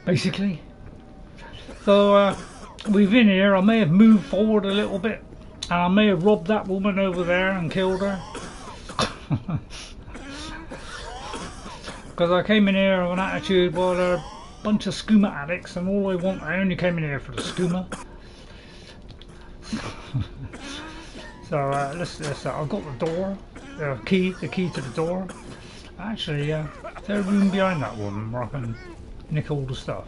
Basically. So we've been here. I may have moved forward a little bit, and I may have robbed that woman over there and killed her. Because I came in here with an attitude, well, they're a bunch of skooma addicts, and all I only came in here for the skooma. So let's I've got the door, the key to the door. Actually, there's a room behind that woman where I can nick all the stuff.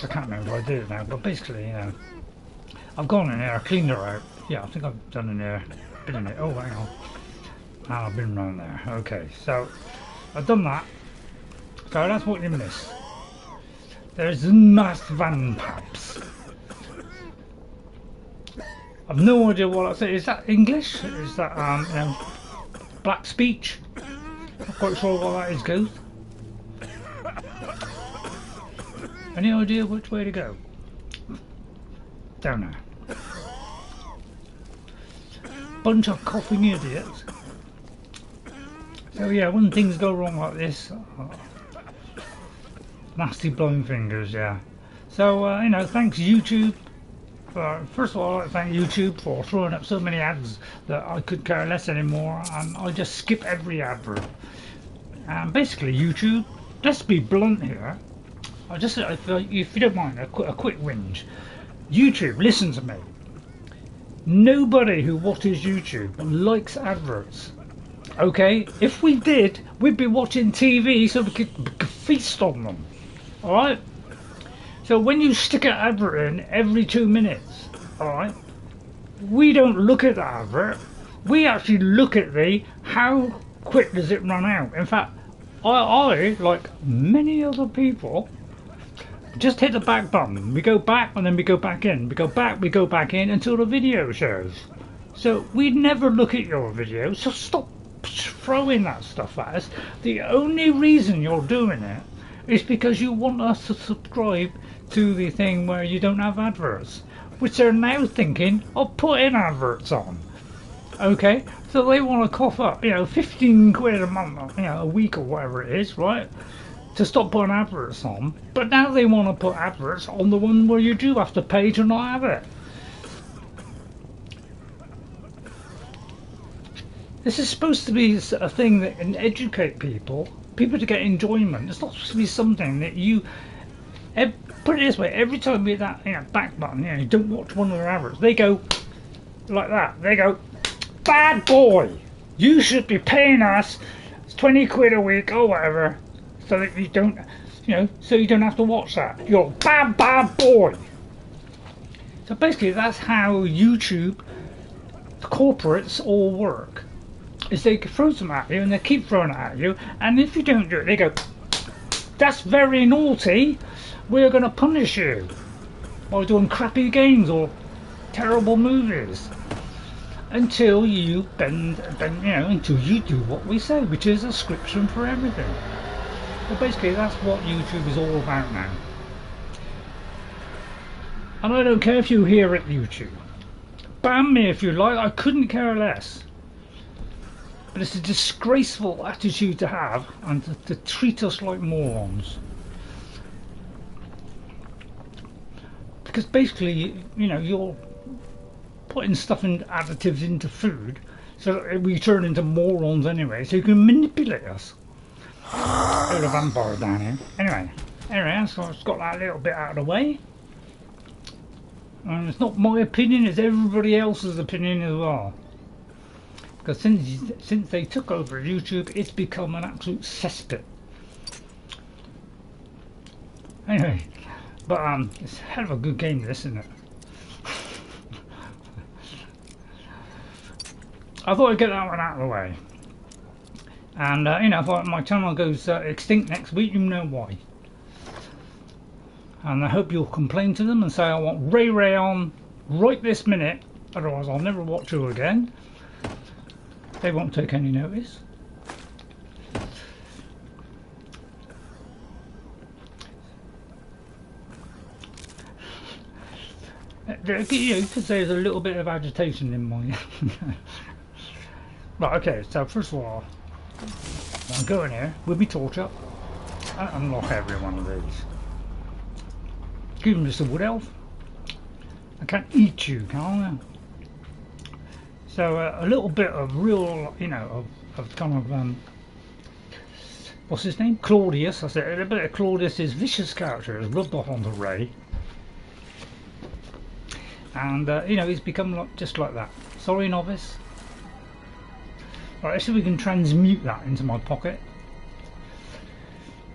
I can't remember what I did now, but basically, you know, I've gone in there, I cleaned her out. Yeah, I think I've done in there, been in it. Oh, hang on. And I've been around there. Okay, so I've done that. So that's what you miss. There's unmarked vampires. I've no idea what I say. Is that English? Is that you know, black speech? Not quite sure what that is, Ghost. Any idea which way to go? Down there. Bunch of coughing idiots. So yeah, when things go wrong like this, nasty blowing fingers, yeah. So you know, thanks YouTube. First of all, I'd like to thank YouTube for throwing up so many ads that I could care less anymore, and I just skip every advert. And basically, YouTube, let's be blunt here. I just, if you don't mind, a quick whinge. YouTube, listen to me. Nobody who watches YouTube likes adverts. Okay, if we did, we'd be watching TV so we could feast on them. All right. So when you stick an advert in every 2 minutes, alright, we don't look at the advert, we actually look at the how quick does it run out. In fact, I like many other people, just hit the back button. We go back and then we go back in. We go back in until the video shows. So we never look at your video, so stop throwing that stuff at us. The only reason you're doing it is because you want us to subscribe to the thing where you don't have adverts, which they're now thinking of putting adverts on. Okay, so they want to cough up, you know, 15 quid a month, you know, a week or whatever it is, right, to stop putting adverts on. But now they want to put adverts on the one where you do have to pay to not have it. This is supposed to be a thing that can educate people to get enjoyment. It's not supposed to be something that you put it this way. Every time you hit that, you know, back button, you know, you don't watch one of their adverts, they go like that. They go, bad boy, you should be paying us 20 quid a week or whatever, so that you don't, you know, so you don't have to watch that. You're a bad boy. So basically, that's how YouTube, the corporates all work. Is they throw something at you and they keep throwing it at you, and if you don't do it, they go, that's very naughty, we're going to punish you by doing crappy games or terrible movies, until you bend, you know, until you do what we say, which is a subscription for everything. But basically that's what YouTube is all about now. And I don't care if you hear it, YouTube. Ban me if you like, I couldn't care less. But it's a disgraceful attitude to have, and to treat us like morons. Because basically, you know, you're putting stuff and additives into food so that we turn into morons anyway, so you can manipulate us. There's a vampire down here. Anyway, so I've got that little bit out of the way. And it's not my opinion, it's everybody else's opinion as well. Because since they took over YouTube, it's become an absolute cesspit. Anyway, but it's a hell of a good game, this, isn't it? I thought I'd get that one out of the way. And you know, if my channel goes extinct next week, you know why. And I hope you'll complain to them and say I want Ray on right this minute, otherwise I'll never watch you again. They won't take any notice. You could say there's a little bit of agitation in my... Right, okay, so first of all, I'll go in here with my torch up and unlock every one of these. Give him just a wood elf. I can't eat you, can I? So a little bit of real, you know, of kind of what's his name? Claudius. I said a bit of Claudius's vicious character has rubbed off onto Ray, and you know, he's become like, just like that. Sorry, novice. Right, let's see if we can transmute that into my pocket.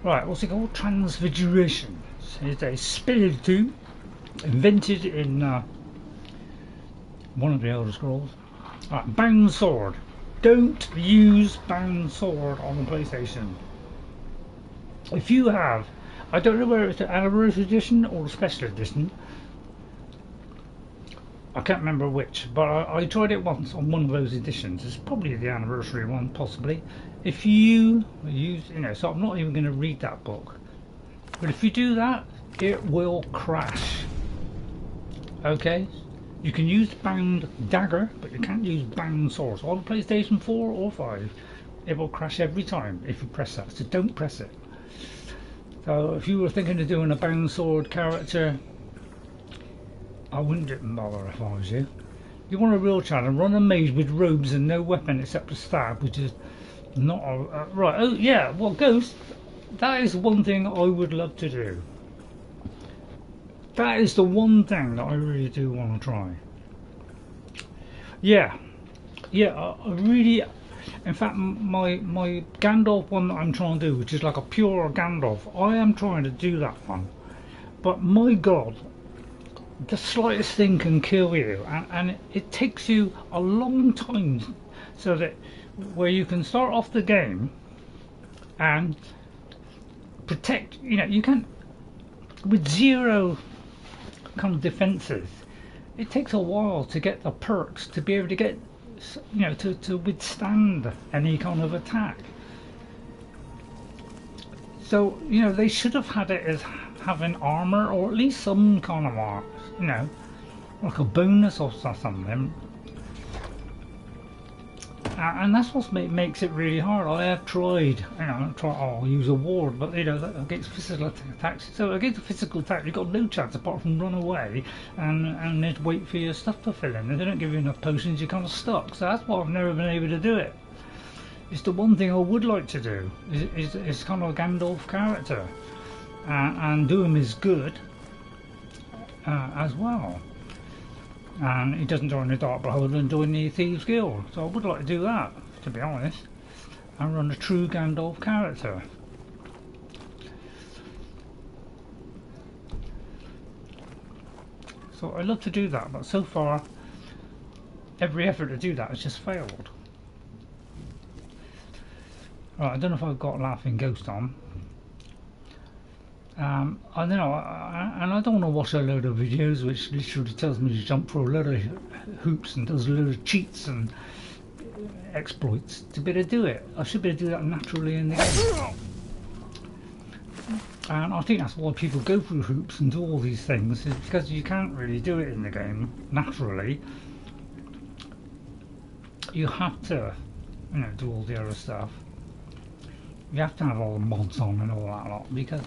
Right, what's it called? Transfiguration. It's a spiritu invented in one of the Elder Scrolls. Right, bound sword. Don't use bound sword on the PlayStation. If you have, I don't know whether it's the anniversary edition or the special edition. I can't remember which, but I tried it once on one of those editions. It's probably the anniversary one, possibly. If you use, you know, so I'm not even going to read that book. But if you do that, it will crash. Okay? You can use bound dagger, but you can't use bound sword. So on PlayStation 4 or 5, it will crash every time if you press that. So don't press it. So if you were thinking of doing a bound sword character, I wouldn't bother if I was you. You want a real challenge, run a maze with robes and no weapon except a stab, which is not a... right, oh yeah, well, Ghost, that is one thing I would love to do. That is the one thing that I really do want to try. Yeah, I really... In fact, my Gandalf one that I'm trying to do, which is like a pure Gandalf, I am trying to do that one. But my God, the slightest thing can kill you, and it takes you a long time, so that where you can start off the game and protect, you know, you can, with zero kind of defenses, it takes a while to get the perks to be able to get, you know, to withstand any kind of attack. So, you know, they should have had it as having armor, or at least some kind of armor, you know, like a bonus or something. And that's what makes it really hard. I have tried, you know, I'll use a ward, but you know, against physical attacks. So against a physical attack, you've got no chance apart from run away and then wait for your stuff to fill in. If they don't give you enough potions, you're kind of stuck. So that's why I've never been able to do it. It's the one thing I would like to do. Is kind of a Gandalf character, and do him is good as well. And he doesn't join the Dark Brotherhood and join the Thieves Guild, so I would like to do that, to be honest, and run a true Gandalf character. So I'd love to do that, but so far every effort to do that has just failed. Right, I don't know if I've got Laughing Ghost on. I don't know, and I don't want to watch a load of videos which literally tells me to jump for a load of hoops and does a load of cheats and exploits to be able to do it. I should be able to do that naturally in the game. And I think that's why people go through hoops and do all these things, is because you can't really do it in the game naturally. You have to, you know, do all the other stuff. You have to have all the mods on and all that lot, because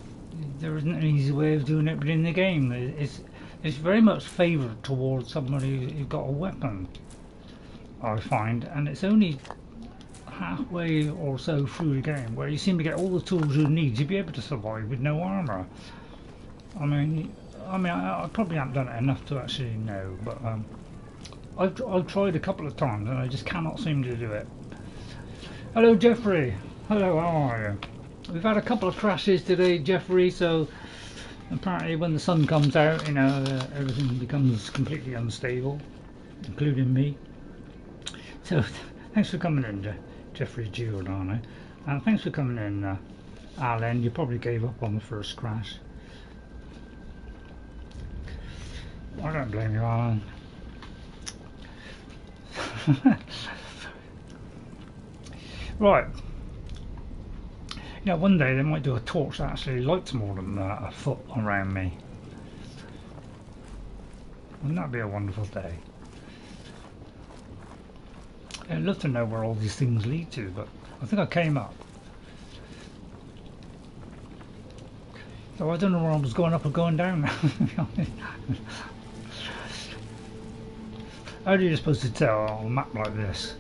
there isn't an easy way of doing it within the game. It's very much favoured towards somebody who's got a weapon, I find, and it's only halfway or so through the game where you seem to get all the tools you need to be able to survive with no armour. I mean, I probably haven't done it enough to actually know, but I've tried a couple of times and I just cannot seem to do it. Hello, Jeffrey. Hello, how are you? We've had a couple of crashes today, Jeffrey, so apparently when the sun comes out, you know, everything becomes completely unstable, including me. So thanks for coming in, Jeffrey Giordano, and thanks for coming in, Alan. You probably gave up on the first crash. I don't blame you, Alan. Right. Yeah, one day they might do a torch that actually lights more than a foot around me. Wouldn't that be a wonderful day? I'd love to know where all these things lead to, but I think I came up. So I don't know where I was going up or going down now. How are you supposed to tell on a map like this?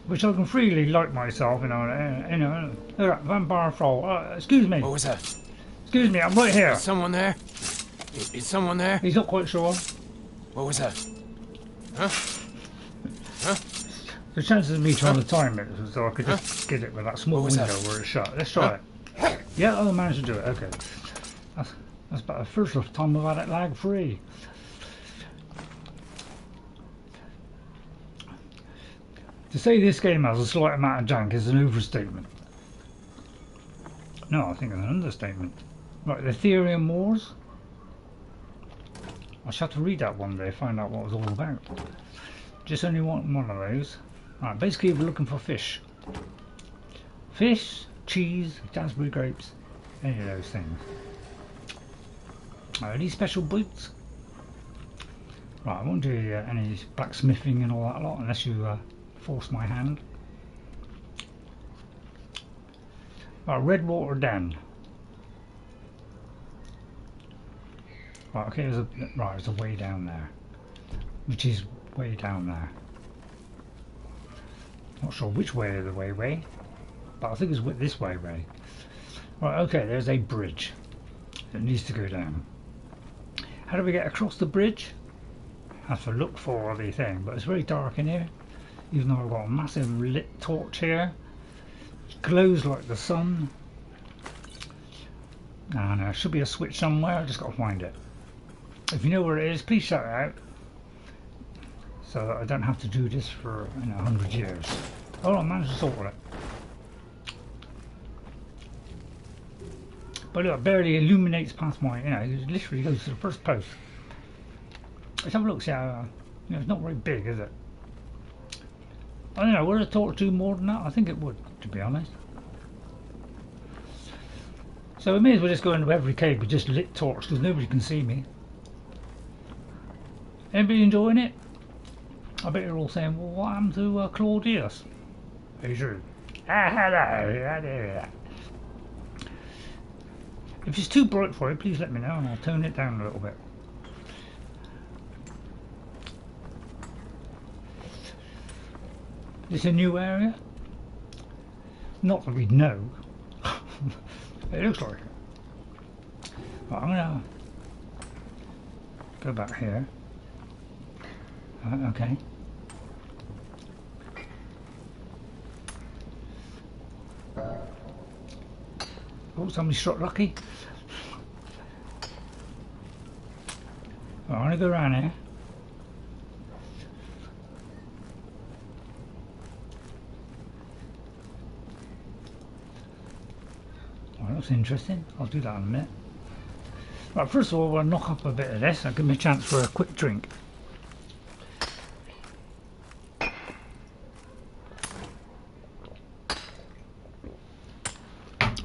Which I can freely like myself, you know, vampire troll. Excuse me. What was that? Excuse me, I'm right here. Is someone there? Is someone there? He's not quite sure. What was that? Huh? Huh? The chances of me trying to time it so I could just get it with that small window where it's shut. Let's try it. Yeah, I managed to do it. Okay. That's about the first time I've had it lag free. To say this game has a slight amount of jank is an overstatement. No, I think it's an understatement. Right, the Ethereum Wars. I shall have to read that one day, find out what it was all about. Just only want one of those. Right, basically we're looking for fish. Fish, cheese, raspberry grapes, any of those things. Are these special boots? Right, I won't do any blacksmithing and all that lot unless you force my hand. Right, Redwater Den. Right, okay, there's a way down there. Which is way down there. Not sure which way is the way, but I think it's this way. Right, okay, there's a bridge that needs to go down. How do we get across the bridge? I have to look for the thing, but it's very dark in here. Even though I've got a massive lit torch here. It glows like the sun. And there should be a switch somewhere, I just got to find it. If you know where it is, please shout it out. So that I don't have to do this for 100 years. Oh, I managed to sort it. But look, it barely illuminates past my, it literally goes to the first post. Let's have a look, see how, it's not very big, is it? I don't know, would a torch do more than that? I think it would, to be honest. So we may as well just go into every cave with just lit torch, because nobody can see me. Anybody enjoying it? I bet you're all saying, well, what happened to Claw Dius? Hey, true. Hello. If it's too bright for you, please let me know and I'll tone it down a little bit. Is this a new area? Not that we'd know. It looks like it. Right, I'm gonna go back here. Okay. Oh, somebody struck lucky. Right, I'm gonna go around here. Well, that's interesting. I'll do that in a minute. Right, first of all, we'll knock up a bit of this. I'll give me a chance for a quick drink.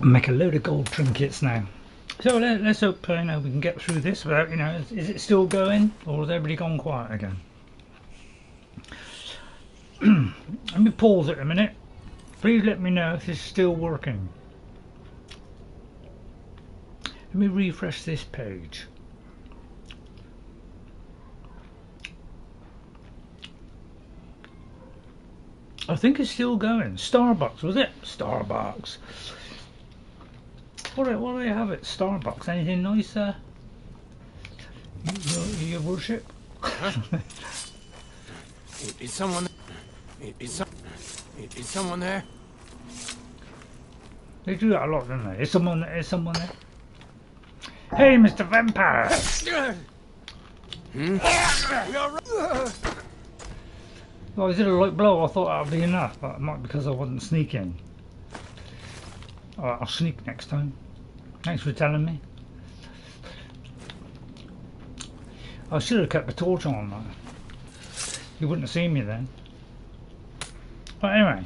Make a load of gold trinkets now. So let's hope we can get through this without, is it still going or has everybody gone quiet again? Let me pause it a minute. Please let me know if it's still working. Let me refresh this page. I think it's still going. Starbucks, was it? Starbucks. What do they have at Starbucks? Anything nice, your worship? Huh? Is someone there? They do that a lot, don't they? Is someone there? Hey, Mr. Vampire! Well, I did a light blow. I thought that would be enough, but it might be because I wasn't sneaking. Alright, I'll sneak next time. Thanks for telling me. I should have kept the torch on. You wouldn't have seen me then. But anyway.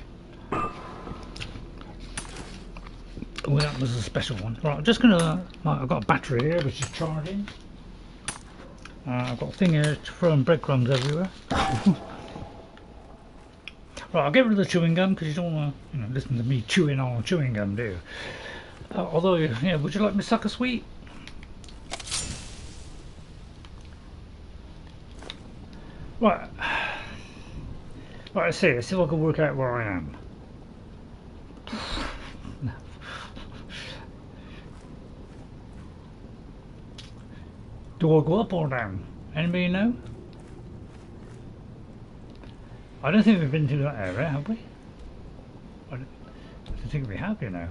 Oh, that was a special one. Right, I'm just gonna. I've got a battery here which is charging. I've got a thing here throwing breadcrumbs everywhere. Right, I'll get rid of the chewing gum because you don't want to, listen to me chewing on chewing gum, do you? Although, yeah, would you like me to suck a sweet? Right. Right, let's see if I can work out where I am. Do I go up or down? Anybody know? I don't think we've been to that area, have we? I don't think we have, you know.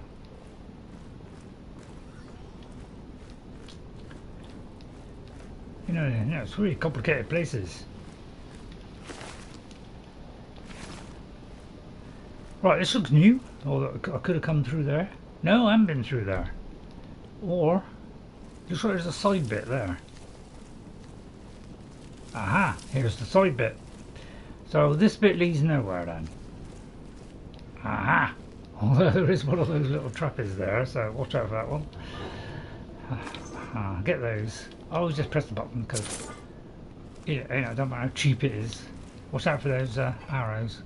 You know, it's really complicated places. Right, this looks new. Oh, I could have come through there. No, I haven't been through there. Or, looks like there's a side bit there. Aha, here's the side bit. So this bit leads nowhere then. Aha! Although there is one of those little trappies there, so watch out for that one. Get those. I always just press the button because you know, it don't matter how cheap it is. Watch out for those arrows.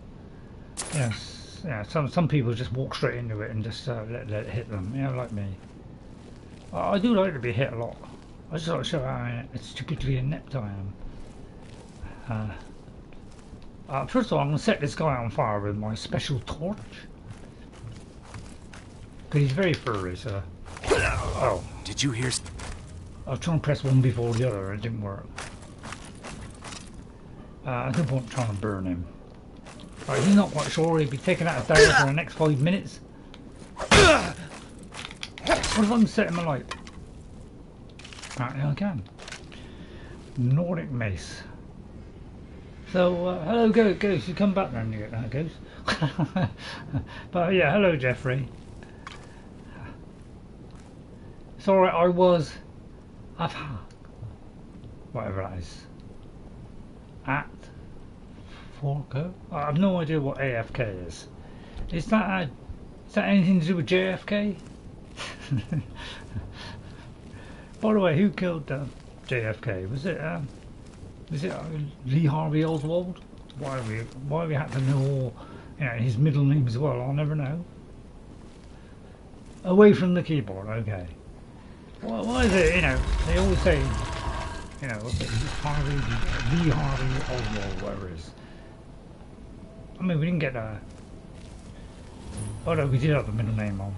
Yes, yeah. Some people just walk straight into it and just let it hit them. You know, like me. I do like to be hit a lot. I just like to show how stupidly inept I am. First of all, I'm going to set this guy on fire with my special torch. Because he's very furry, so... Oh. Did you hear... I was trying to press one before the other, it didn't work. I don't want trying to burn him. Right, he's not quite sure he'll be taken out of there for the next 5 minutes. What if I can set him alight? Apparently I can. Nordic mace. So, hello Ghost, you come back then, you get that Ghost. But yeah, hello Jeffrey. Sorry, I've had, whatever that is, at Forco? I have no idea what AFK is. Is that anything to do with JFK? By the way, who killed JFK? Was it Lee Harvey Oswald? Why we had to know his middle name as well, I'll never know. Away from the keyboard, okay. Why is it, they always say, Lee Harvey Oswald, whatever it is. I mean, we didn't get a... Oh no, we did have the middle name of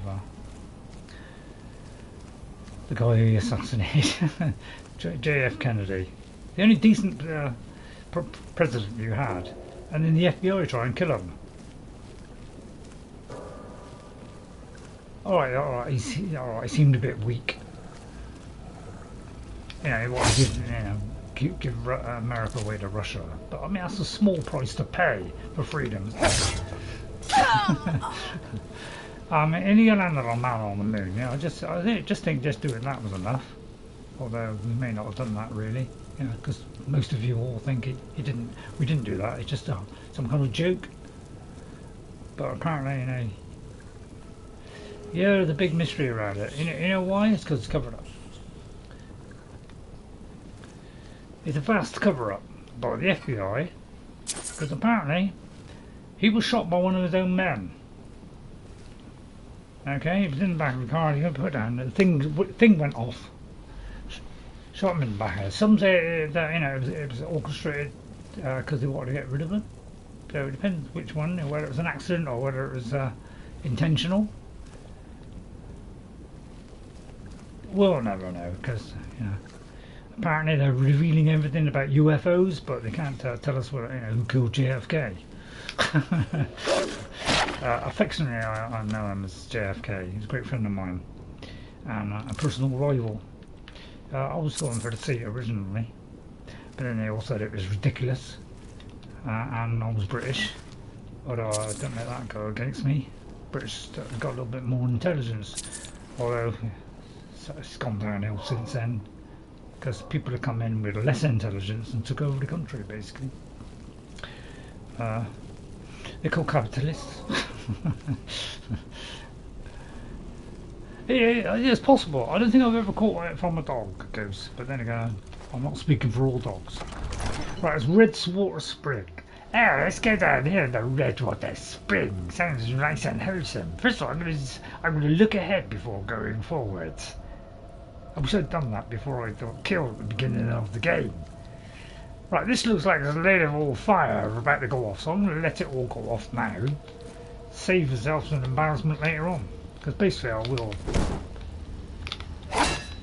the guy who assassinated JF Kennedy. The only decent president you had, and then the FBI try and kill him. Alright, he seemed a bit weak. He wanted to give America away to Russia, but I mean that's a small price to pay for freedom. And he landed on man on the moon. I just think just doing that was enough. Although we may not have done that really, because most of you all think we didn't do that. It's just some kind of joke. But apparently, yeah, there's a big mystery around it. You know why? It's because it's covered up. It's a vast cover-up by the FBI, because apparently he was shot by one of his own men. Okay, he was in the back of the car, he got put down, the thing went off. Shot him in the back. Some say that it was orchestrated because they wanted to get rid of him. So it depends which one, whether it was an accident or whether it was intentional. We'll never know, because apparently they're revealing everything about UFOs, but they can't tell us who killed JFK. Affectionately, I know him as JFK. He's a great friend of mine and a personal rival. I was going for the seat originally, but then they all said it was ridiculous, and I was British, although I don't let that go against me. British got a little bit more intelligence, although it's gone downhill since then, because people have come in with less intelligence and took over the country, basically. They're called capitalists. Yeah, it's possible. I don't think I've ever caught it from a dog, Ghost, but then again, I'm not speaking for all dogs. Right, it's Redwater Spring. Yeah, let's go down here in the Redwater Spring. Sounds nice and wholesome. First of all, I'm going to look ahead before going forwards. I wish I'd done that before I got killed at the beginning of the game. Right, this looks like there's a load of all fire about to go off, so I'm going to let it all go off now. Save myself some embarrassment later on. Because basically I will.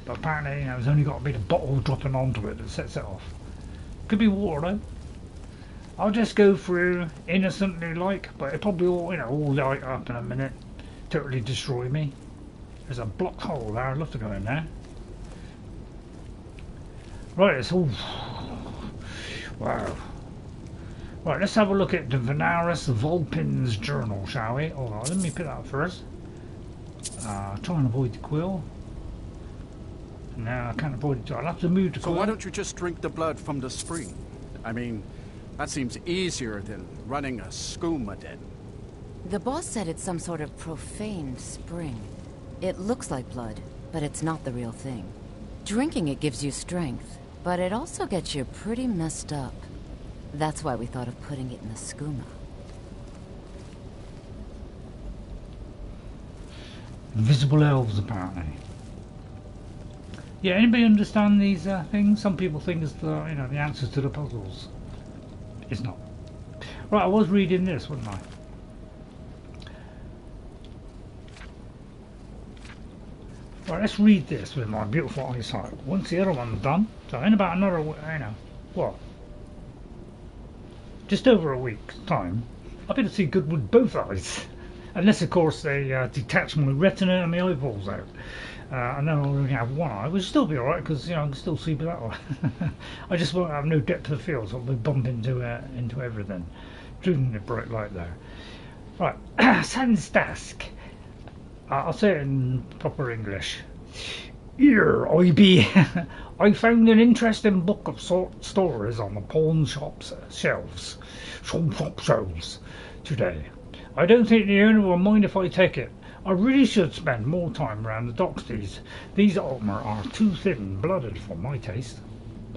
But apparently, there's only got to be the bottle dropping onto it that sets it off. Could be water though. I'll just go through innocently like, but it probably all light up in a minute. Totally destroy me. There's a blocked hole there, I'd love to go in there. Right, it's all... Wow. Right, let's have a look at the Venarus Vulpin's journal, shall we? Hold on, let me pick that up first. Try and avoid the quill. No, I can't avoid it. I'll have to move the quill. So why don't you just drink the blood from the spring? I mean, that seems easier than running a skooma den. The boss said it's some sort of profane spring. It looks like blood, but it's not the real thing. Drinking it gives you strength, but it also gets you pretty messed up. That's why we thought of putting it in the skooma. Invisible elves, apparently. Yeah, anybody understand these things? Some people think it's the the answers to the puzzles. It's not. Right, I was reading this, wasn't I? Right, let's read this with my beautiful eyesight. Once the other one's done, so in about another, what? Just over a week's time, I'll be able to see good with both eyes. Unless, of course, they detach my retina and my eyeballs out. And then I'll only have one eye, which will still be alright because I can still see with that one. I just won't have no depth of field, so I'll be bumping into everything, including the bright light there. Right, Sans Dask. I'll say it in proper English. Here I be. I found an interesting book of stories on the pawn shop's shelves today. I don't think the owner will mind if I take it. I really should spend more time around the docks. These armour are too thin-blooded for my taste.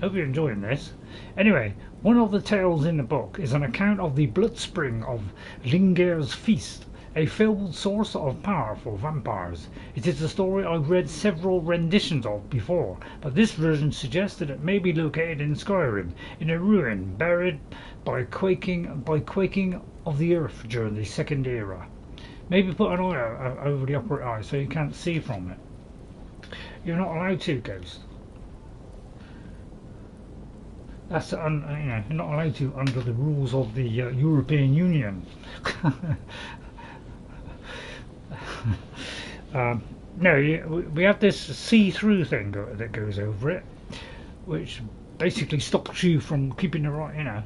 Hope you're enjoying this. Anyway, one of the tales in the book is an account of the blood spring of Linger's Feast, a fabled source of power for vampires. It is a story I've read several renditions of before, but this version suggests that it may be located in Skyrim, in a ruin buried by quaking of the earth during the Second Era. Maybe put an eye over the upper eye so you can't see from it. You're not allowed to, Ghost. That's you're not allowed to under the rules of the European Union. No, we have this see-through thing that goes over it, which basically stops you from keeping the right,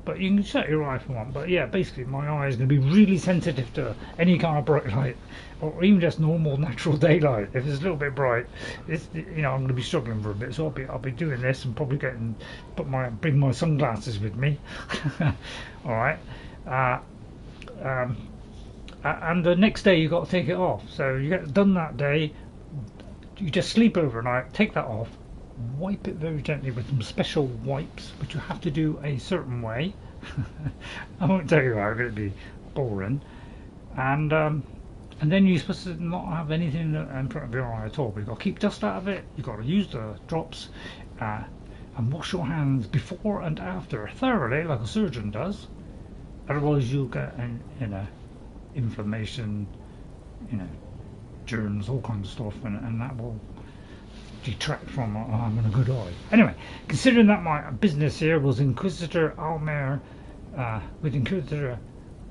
But you can shut your eye if you want. But yeah, basically my eye is going to be really sensitive to any kind of bright light, or even just normal natural daylight. If it's a little bit bright, it's I'm going to be struggling for a bit. So I'll be doing this and probably bring my sunglasses with me. All right. And the next day you've got to take it off. So you get done that day. You just sleep overnight. Take that off. Wipe it very gently with some special wipes, which you have to do a certain way. I won't tell you how, it'll be boring. And then you're supposed to not have anything in front of your eye at all. But you've got to keep dust out of it. You've got to use the drops and wash your hands before and after thoroughly, like a surgeon does. Otherwise, you'll get inflammation, germs, all kinds of stuff, and that will detract from having a good eye. Anyway, considering that my business here was Inquisitor Almer, with Inquisitor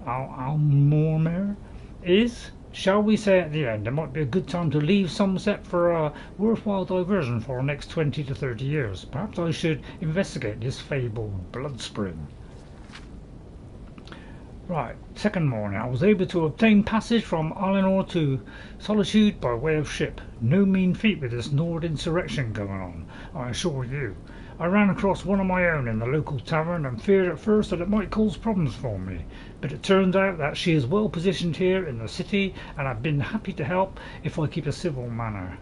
Almormer is, shall we say at the end, it might be a good time to leave Somerset for a worthwhile diversion for the next 20 to 30 years. Perhaps I should investigate this fabled blood spring. Right, second morning, I was able to obtain passage from Aerin to Solitude by way of ship. No mean feat with this Nord insurrection going on, I assure you. I ran across one of my own in the local tavern and feared at first that it might cause problems for me, but it turned out that she is well positioned here in the city and I've been happy to help if I keep a civil manner.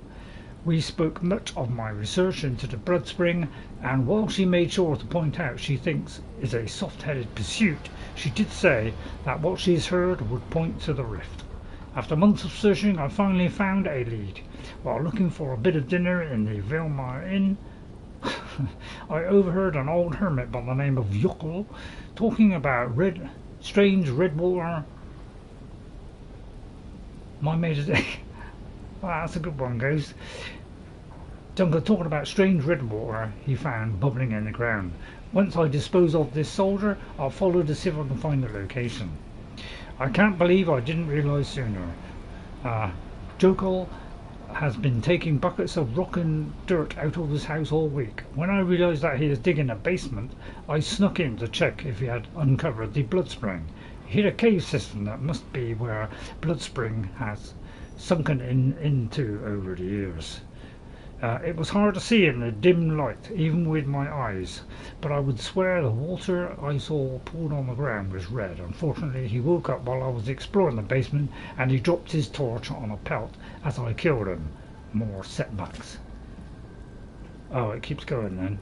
We spoke much of my research into the Blood Spring, and while she made sure to point out she thinks is a soft-headed pursuit, she did say that what she's heard would point to the rift. After months of searching, I finally found a lead. While looking for a bit of dinner in the Velmar Inn, I overheard an old hermit by the name of Mjoll talking about strange Redwater. My mate is... Wow, that's a good one, guys. Duncan talking about strange Redwater he found bubbling in the ground. Once I dispose of this soldier, I'll follow to see if I can find the location. I can't believe I didn't realise sooner. Mjoll has been taking buckets of rock and dirt out of his house all week. When I realised that he was digging a basement, I snuck in to check if he had uncovered the Blood Spring. He had a cave system that must be where Blood Spring has sunken into over the years. It was hard to see in the dim light, even with my eyes, but I would swear the water I saw poured on the ground was red. Unfortunately, he woke up while I was exploring the basement, and he dropped his torch on a pelt as I killed him. More setbacks. Oh, it keeps going then.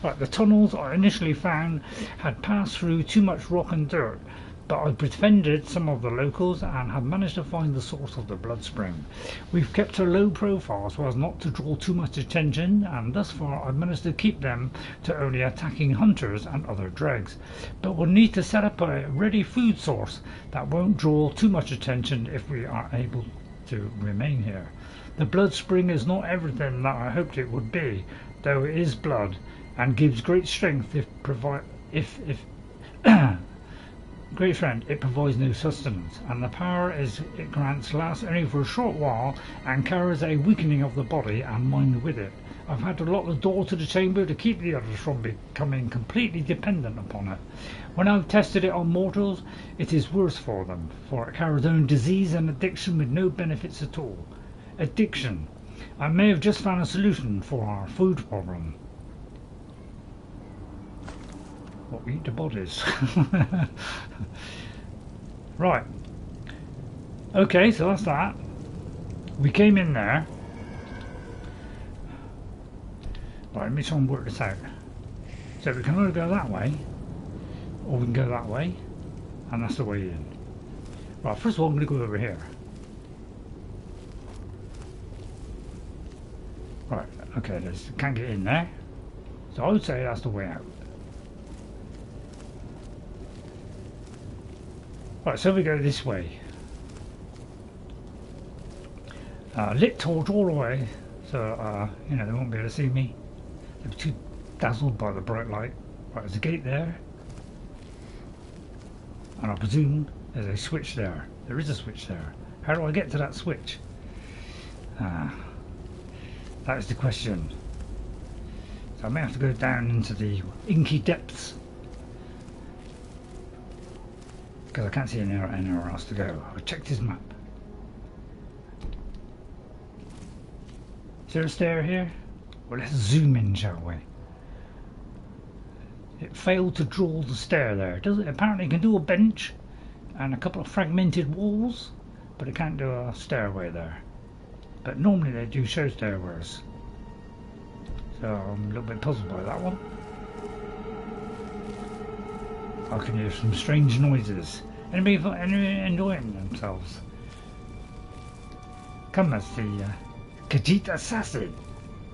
Right, the tunnels I initially found had passed through too much rock and dirt, but I befriended some of the locals and have managed to find the source of the Blood Spring. We've kept a low profile so as not to draw too much attention, and thus far I've managed to keep them to only attacking hunters and other dregs. But we'll need to set up a ready food source that won't draw too much attention if we are able to remain here. The Blood Spring is not everything that I hoped it would be, though it is blood and gives great strength if Great friend, it provides no sustenance, and the power it grants lasts only for a short while and carries a weakening of the body and mind with it. I've had to lock the door to the chamber to keep the others from becoming completely dependent upon it. When I've tested it on mortals, it is worse for them, for it carries own disease and addiction with no benefits at all. Addiction. I may have just found a solution for our food problem. What we eat the bodies. Right. Okay, so that's that. We came in there. Right, let me try and work this out. So we can either go that way, or we can go that way, and that's the way in. Right, first of all I'm going to go over here. Right, okay, can't get in there. So I would say that's the way out. Right, so we go this way. Lit torch all the way, so you know they won't be able to see me. They'll be too dazzled by the bright light. Right, there's a gate there, and I presume there's a switch there. There is a switch there. How do I get to that switch? That is the question. So I may have to go down into the inky depths, because I can't see anywhere else to go. I checked his map. Is there a stair here? Well, let's zoom in, shall we? It failed to draw the stair there. Does it? Apparently it can do a bench and a couple of fragmented walls, but it can't do a stairway there. But normally they do show stairways. So I'm a little bit puzzled by that one. I can hear some strange noises. Anybody enjoying themselves? Come as the Khajiit Assassin,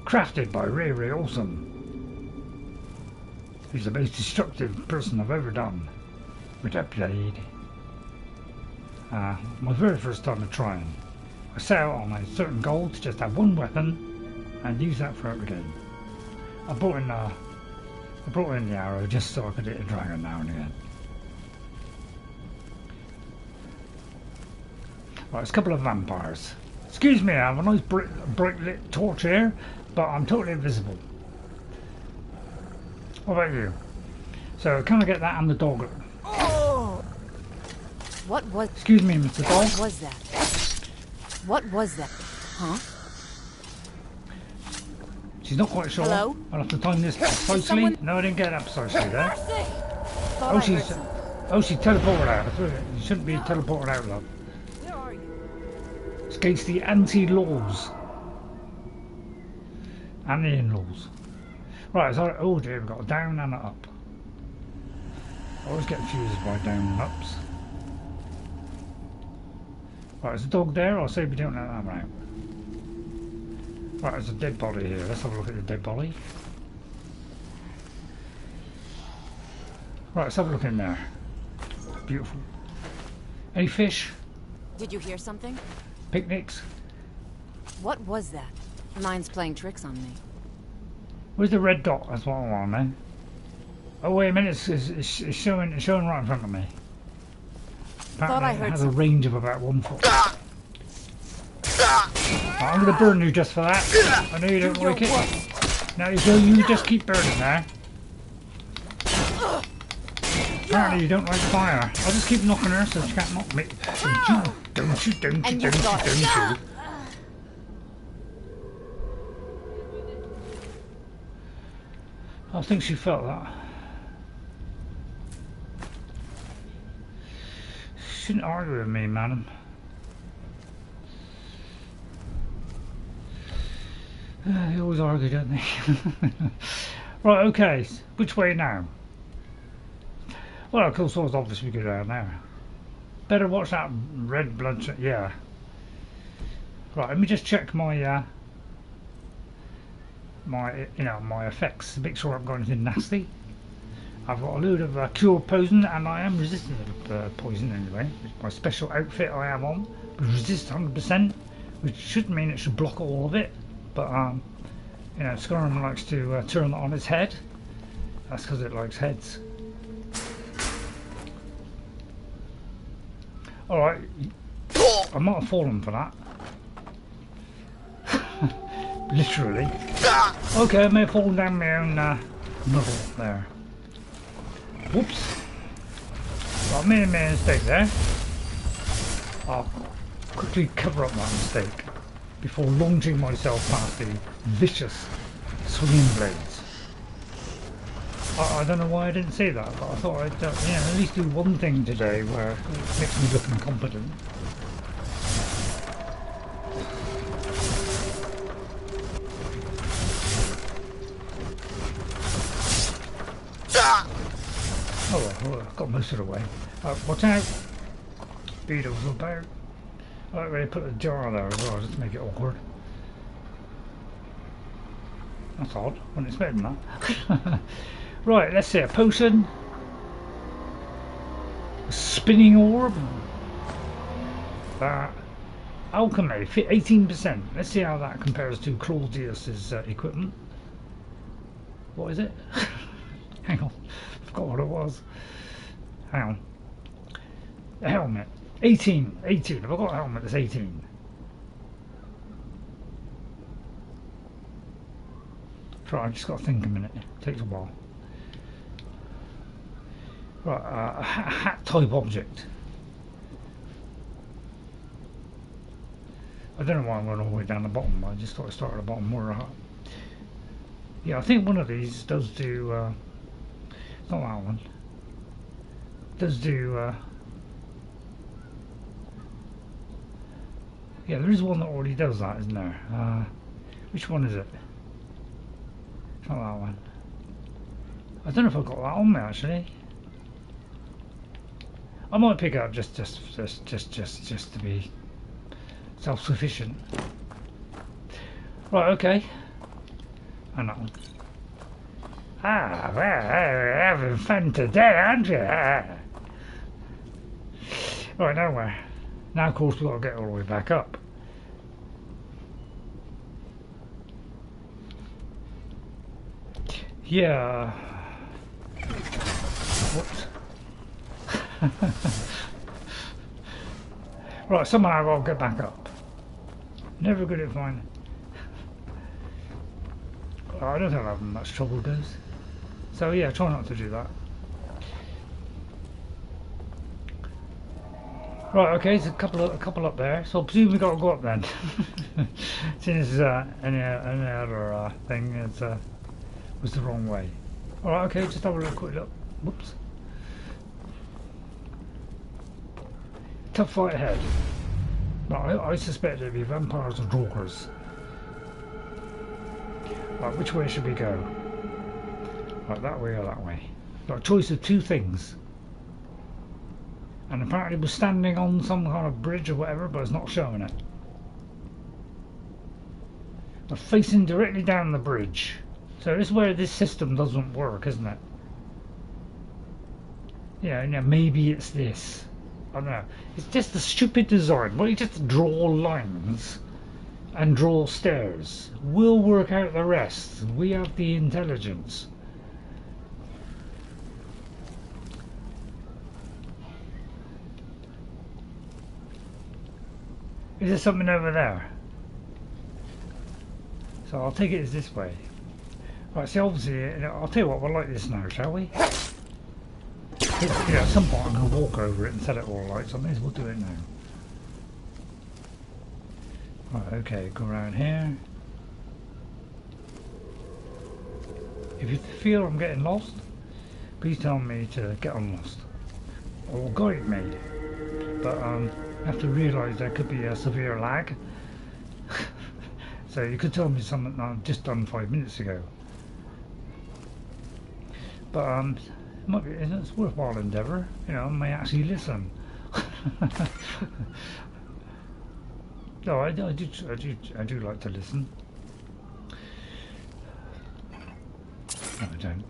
crafted by Ray Awesome. He's the most destructive person I've ever done with that blade. My very first time of trying. I set out on a certain goal to just have one weapon and use that for everything. I brought in the arrow just so I could hit a dragon now and again. Right, it's a couple of vampires. Excuse me, I have a nice bright lit torch here, but I'm totally invisible. What about you? So can I get that and the dog? Oh! What was... Excuse me, Mr. Dog. What was that? What was that? Huh? She's not quite sure. Hello? I'll have to time this precisely. Someone... No, I didn't get that precisely there. Oh, she teleported out. You shouldn't be teleported out, love. Where are you? It's against the anti-laws. And the in-laws. Right, so, oh dear, we've got a down and a up. I always get confused by down and ups. Right, there's a dog there, I'll say we don't let that one out. Right, there's a dead body here, let's have a look at the dead body. Right, let's have a look in there. Beautiful. Any fish? Did you hear something? Picnics? What was that? Mine's playing tricks on me. Where's the red dot? That's what I want, man. Oh wait a minute, it's showing right in front of me. Thought I heard it has a range of about 1 foot. I'm going to burn you just for that. I know you don't like it. Now you just keep burning there. Apparently you don't like fire. I'll just keep knocking her so she can't knock me. Don't you. I think she felt that. She shouldn't argue with me, madam. They always argue, don't they? Right, okay. Which way now? Well, of course, it's obviously we go down there. Better watch that red blood. Yeah. Right, let me just check my my effects to make sure I haven't got anything nasty. I've got a load of cure poison, and I am resistant to poison anyway. My special outfit I am on resist 100%, which should mean it should block all of it. But you know, Skyrim likes to turn it on its head. That's because it likes heads. All right, I might have fallen for that. Literally. Okay, I may have fallen down my own muzzle there. Whoops. Well, I made a mistake there. I'll quickly cover up that mistake before launching myself past the vicious swinging blades. I don't know why I didn't say that, but I thought I'd at least do one thing today where it makes me look incompetent. Oh well, I've got most of the way. Watch out! Beetles about. I already put a jar there as well, just to make it awkward. That's odd, wasn't expecting that. Right, let's see, a potion. A spinning orb. Alchemy, 18%. Let's see how that compares to Claw Dius's equipment. What is it? Hang on, I forgot what it was. Hang on. The helmet. 18. If I've got a helmet, it's 18. Right, I've just got to think a minute. It takes a while. Right, a hat type object. I don't know why I'm going all the way down the bottom. I just thought I started at the bottom more. Yeah, I think one of these does do. Not that one. Does do. Yeah, there is one that already does that, isn't there? Which one is it? It's not that one. I don't know if I've got that on me actually. I might pick it up just to be self-sufficient. Right, okay. And that one. Ah, well, you're having fun today, aren't you? Right, now where? Now, of course, we've got to get all the way back up. Yeah. Whoops. Right, somehow I've got to get back up. Never good at finding. I don't think I'll have much trouble with those. So yeah, try not to do that. Right, okay, there's a couple up there, so I presume we got to go up then. Since any other thing was the wrong way. Alright, okay, just have a little quick look. Whoops. Tough fight ahead. Right, I suspect it'll be vampires and drawers. Right, which way should we go? Right, that way or that way? Got a choice of two things. And apparently we're standing on some kind of bridge or whatever, but it's not showing it. We're facing directly down the bridge. So this is where this system doesn't work, isn't it? Yeah, maybe it's this. I don't know. It's just a stupid design. Why don't you just draw lines and draw stairs? We'll work out the rest. We have the intelligence. Is there something over there? So I'll take it as this way. Right, see, obviously, I'll tell you what, we'll like this now, shall we? At some point I'm going to walk over it and set it all right, so I may as well do it now. Right, okay, go around here. If you feel I'm getting lost, please tell me to get unlost. Or guide me. But you have to realise there could be a severe lag. So you could tell me something I've just done 5 minutes ago. But it might be, it's a worthwhile endeavour. You know, I may actually listen. No, I do like to listen. No, I don't.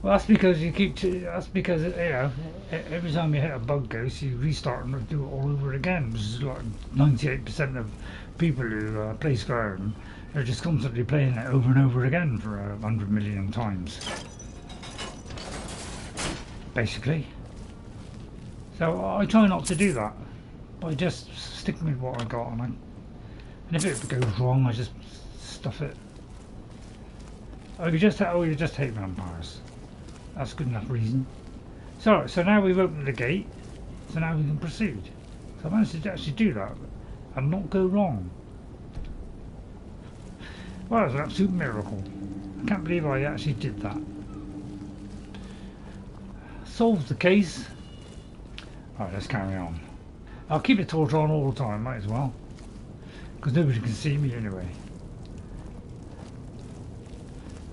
Well, that's because you keep. That's because every time you hit a bug ghost, you restart and do it all over again. Which is like 98% of people who play Skyrim. They're just constantly playing it over and over again for 100 million times, basically. So I try not to do that. I just stick with what I got, and if it goes wrong, I just stuff it. Oh, you just hate vampires. That's good enough reason. So now we've opened the gate, so now we can proceed. So I managed to actually do that and not go wrong. Well, it's an absolute miracle. I can't believe I actually did that. Solves the case. Alright, let's carry on. I'll keep the torch on all the time, might as well. Because nobody can see me anyway.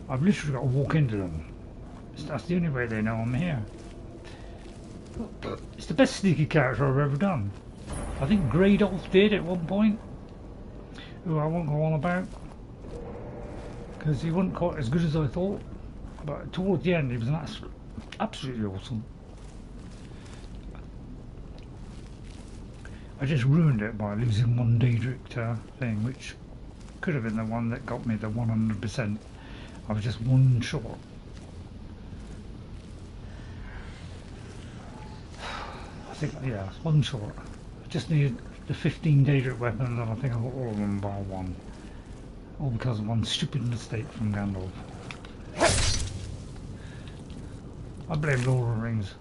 I've literally got to walk into them. That's the only way they know I'm here. It's the best sneaky character I've ever done. I think Greydolf did at one point. Who I won't go on about. Because he wasn't quite as good as I thought. But towards the end he was absolutely awesome. I just ruined it by losing one Daedric thing, which could have been the one that got me the 100%. I was just one short. I think, yeah, one short. I just needed the 15 Daedric weapons, and I think I got all of them by one. All because of one stupid mistake from Gandalf. I blame Lord of the Rings.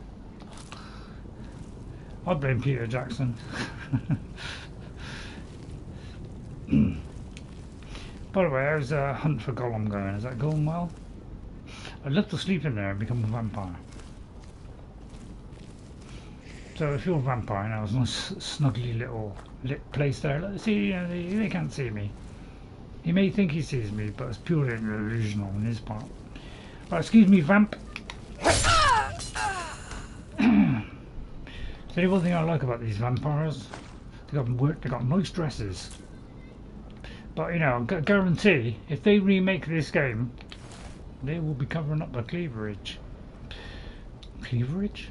I blame Peter Jackson. By the way, how's Hunt for Gollum going? Is that going well? I'd love to sleep in there and become a vampire. So if you're a vampire, now it's a nice snuggly little lit place there. Let's see, they can't see me. He may think he sees me, but it's purely an illusion on his part. Right, excuse me, vamp. So the one thing I like about these vampires, they got nice dresses. But you know, I guarantee if they remake this game, they will be covering up the cleavage. Cleavage?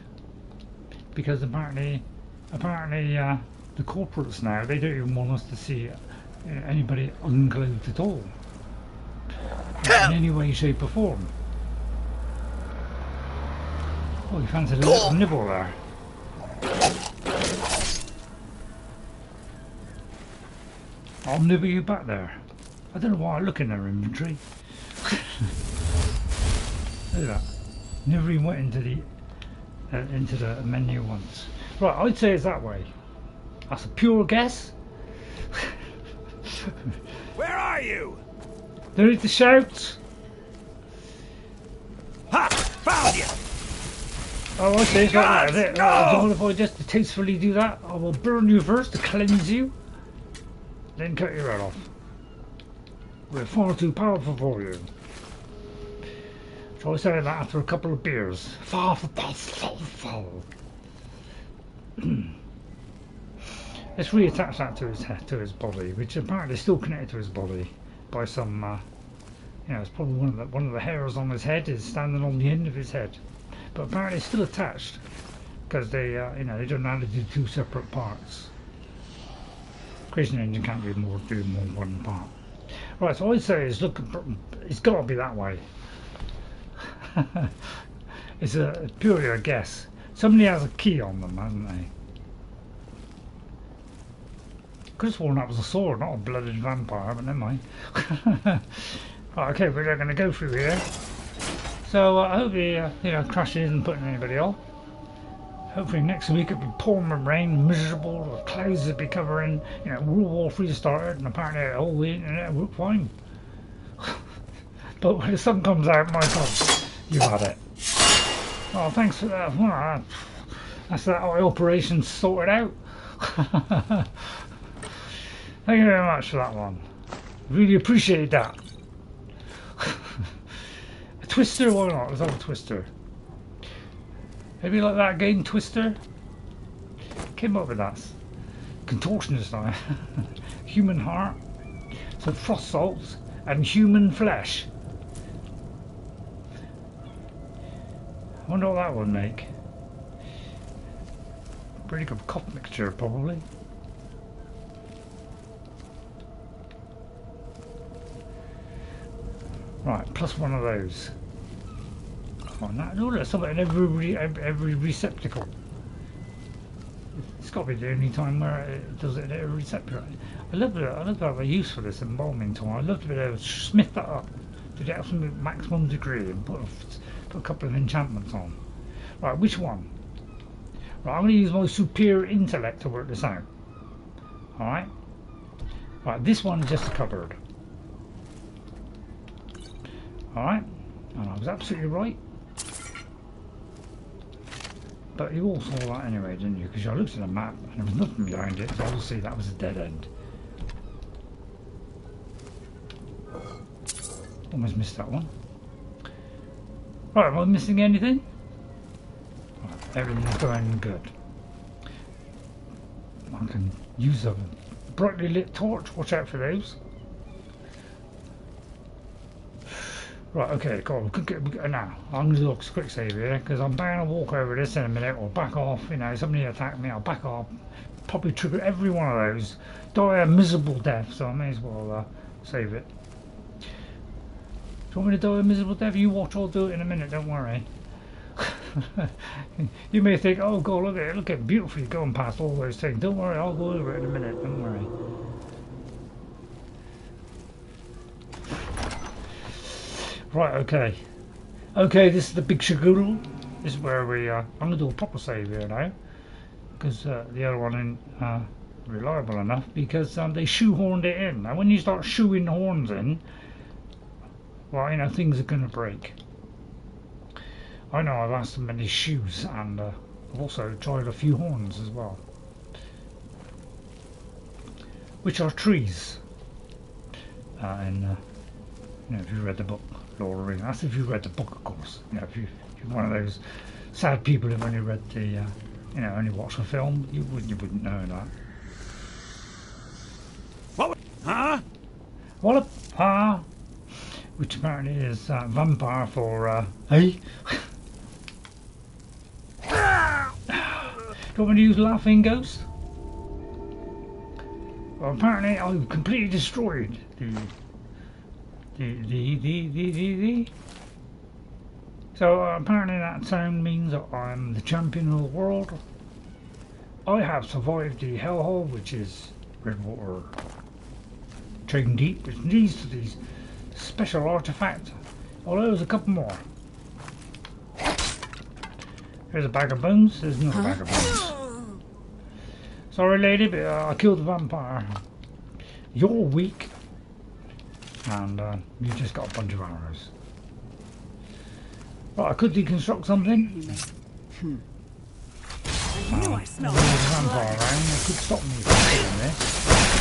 Because apparently the corporates now, they don't even want us to see anybody unclothed at all, in any way, shape or form. Oh, you fancied a little nibble there. I'll nibble you back there. I don't know why I look in their inventory. Look at that. Never even went into the menu once. Right, I'd say it's that way. That's a pure guess. Where are you? Don't need to shout. Ha! Found you! Oh, I see, it's like that, is it? Right, if I just tastefully do that, I will burn you first to cleanse you. then cut your head off. We're far too powerful for you. So I said that after a couple of beers. Let's reattach that to his head, to his body, which apparently is still connected to his body by some. You know, it's probably one of the hairs on his head is standing on the end of his head, but apparently it's still attached because they, you know, they don't know how to do two separate parts. Creation engine can't do more than one part. Right, so I'd say is look, it's got to be that way. It's purely a guess. Somebody has a key on them, hasn't they? Could have sworn that was a sword, not a blooded vampire, but never mind. Right, okay, we're going to go through here. So I hope he, you know, crashes isn't putting anybody off. Hopefully next week it'll be pouring with rain, miserable, the clouds will be covering, you know, World War III started, and apparently all the internet worked fine. But when the sun comes out, my God, you've had it. Oh, thanks for that. Well, that's that operation sorted out. Thank you very much for that one. Really appreciate that. A twister, why not? Let's have a twister. Maybe like that game, Twister. Came up with that. Contortionist eye. Human heart. Some frost salts and human flesh. I wonder what that would make. Pretty good cough mixture, probably. Right, plus one of those. Oh, no, there's something in every receptacle. It's got to be the only time where it does it in every receptacle. I love the use for this embalming tool. I love to be able to smith that up to the absolute maximum degree and put a couple of enchantments on. Right, which one? Right, I'm going to use my superior intellect to work this out. Alright? Right, this one's just a cupboard. Alright? And I was absolutely right. But you all saw that anyway, didn't you? Because I looked at the map and there was nothing behind it, so obviously that was a dead end. Almost missed that one. Right, am I missing anything? Right, everything's going good. I can use a brightly lit torch, watch out for those. Right, okay, cool. Now, I'm going to do a quick save here, because I'm bound to walk over this in a minute, or back off, you know, somebody attack me, I'll back off, probably trigger every one of those, die a miserable death, so I may as well save it. Do you want me to die a miserable death? You watch, I'll do it in a minute, don't worry. You may think, oh god, look at beautifully going past all those things, don't worry, I'll go over it in a minute, don't worry. Right, okay. Okay, this is the big Shagul. This is where we, I'm going to do a proper save here now. Because the other one isn't reliable enough. Because they shoehorned it in. Now when you start shoeing horns in, well, you know, things are going to break. I know I've asked for many shoes. And I've also tried a few horns as well. Which are trees. You know, if you read the book. Lord of the Rings. That's if you read the book, of course. You know, if you're one of those sad people who've only read the, you know, only watched the film, you wouldn't know that. What? Huh? Wallop, ah, which apparently is vampire for hey. Do you want me to use laughing ghost? Well, apparently I've completely destroyed the. So apparently that sound means that I'm the champion of the world. I have survived the hellhole, which is Redwater Trading Deep, which leads to these special artifacts. Although there's a couple more. There's a bag of bones. There's another bag of bones. Sorry, lady, but I killed the vampire. You're weak. And you just got a bunch of arrows. Right, I could deconstruct something. I smell vampire around. It could stop me from doing this.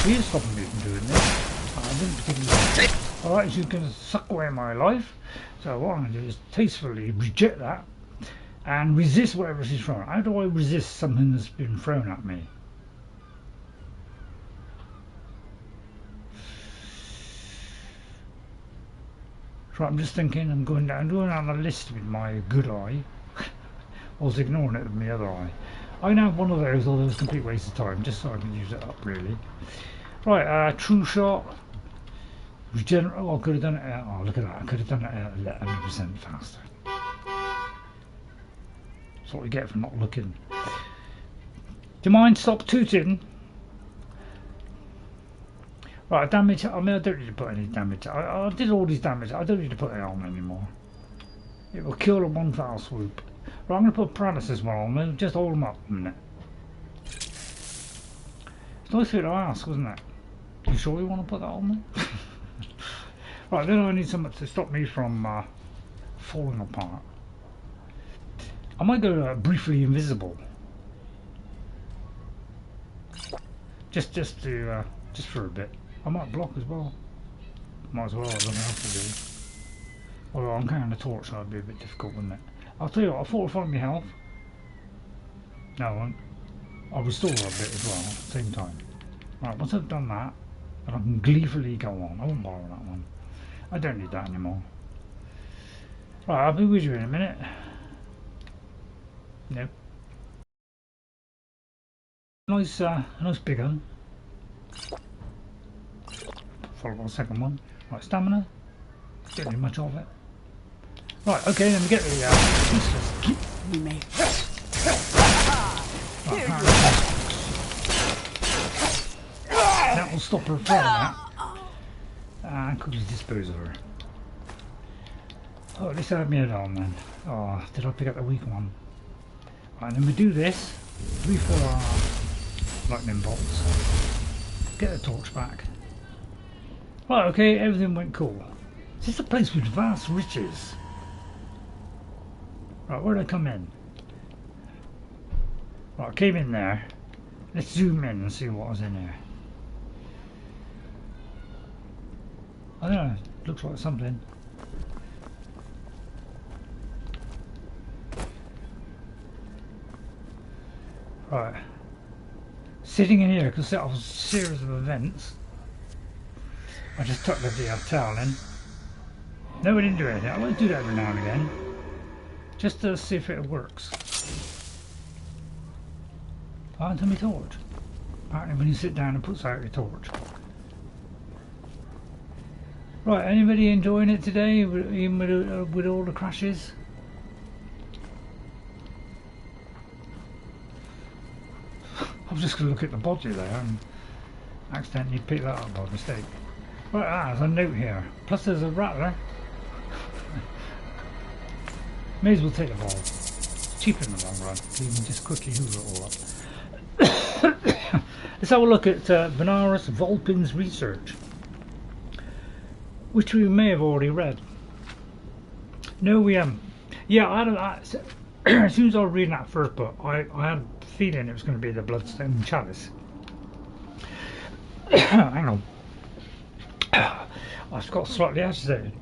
beer stopping me from doing this. I didn't particularly. Alright, so you can suck away my life. So what I'm going to do is tastefully reject that and resist whatever is thrown. How do I resist something that's been thrown at me? So I'm just thinking, I'm going down the list with my good eye. I was ignoring it with my other eye. I can have one of those, although it's a complete waste of time, just so I can use it up really. Right, true shot. Regenerate. Oh, I could have done it. Oh, look at that! I could have done it 100% faster. That's what we get for not looking. Do you mind stop tooting? Right, damage. I mean, I don't need to put any damage. I did all these damage. I don't need to put it on anymore. It will kill in one foul swoop. Right, I'm going to put paralysis one on. Just hold them up a minute. It's nice of you to ask, wasn't it? You sure you want to put that on there? Right, then I need something to stop me from falling apart. I might go briefly invisible, just for a bit. I might block as well. Might as well. I don't know what else to do. Although I'm carrying a torch, so it'd be a bit difficult, wouldn't it? I'll tell you what. I'll fortify my health. No, I won't. I'll restore a bit as well at the same time. Right, once I've done that, then I can gleefully go on. I won't borrow that one. I don't need that anymore. Right, I'll be with you in a minute. No. Nice big one. Followed by the second one. Right, stamina. Don't need much of it. Right, okay, then we get the pieces. We may. Right, that will stop her from that. And quickly dispose of her. Oh, at least I have my head on then. Oh, did I pick up the weak one? Right, then we do this. Refill our lightning bolts. Get the torch back. Right, okay, everything went cool. This is a place with vast riches. Right, where did I come in? Right, I came in there. Let's zoom in and see what was in there. I don't know, looks like something. Right. Sitting in here, because set off a series of events. I just tucked the towel in. No, we didn't do anything. I like to do that every now and again. Just to see if it works. I haven't done my torch. Apparently when you sit down and puts out your torch. Right, anybody enjoying it today, even with all the crashes? I was just going to look at the body there and accidentally pick that up by mistake. Right, there's a note here. Plus there's a rattler. May as well take the ball. It's cheaper in the long run. So you can just quickly hoover it all up. Let's have a look at Venarus Vulpin's research, which we may have already read. No, we haven't. Yeah, as soon as I was reading that first book, I had a feeling it was going to be the Bloodstone chalice. Hang on. I've got slightly agitated.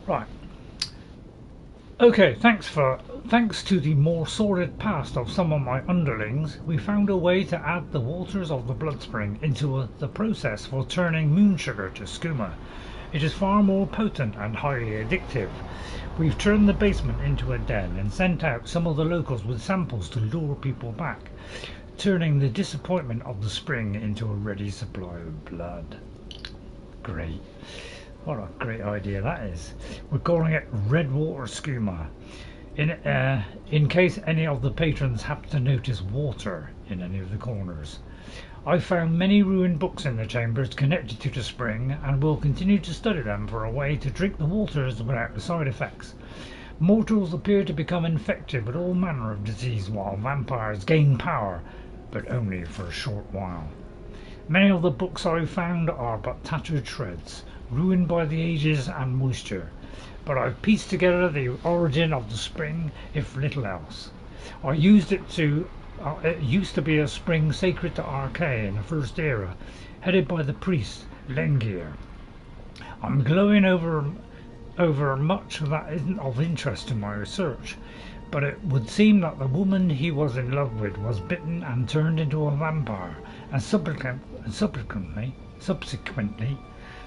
Right. Okay, thanks to the more sordid past of some of my underlings, we found a way to add the waters of the Bloodspring into the process for turning moon sugar to skooma. It is far more potent and highly addictive. We've turned the basement into a den and sent out some of the locals with samples to lure people back, turning the disappointment of the spring into a ready supply of blood. Great. What a great idea that is. We're calling it Redwater Skooma. In case any of the patrons happen to notice water in any of the corners. I've found many ruined books in the chambers connected to the spring and will continue to study them for a way to drink the waters without the side effects. Mortals appear to become infected with all manner of disease while vampires gain power, but only for a short while. Many of the books I've found are but tattered shreds, ruined by the ages and moisture, but I've pieced together the origin of the spring, if little else. I used it to It used to be a spring sacred to Archaea in the First Era, headed by the priest Lengir. I'm glowing over much that isn't of interest to my research, but it would seem that the woman he was in love with was bitten and turned into a vampire, and subsequently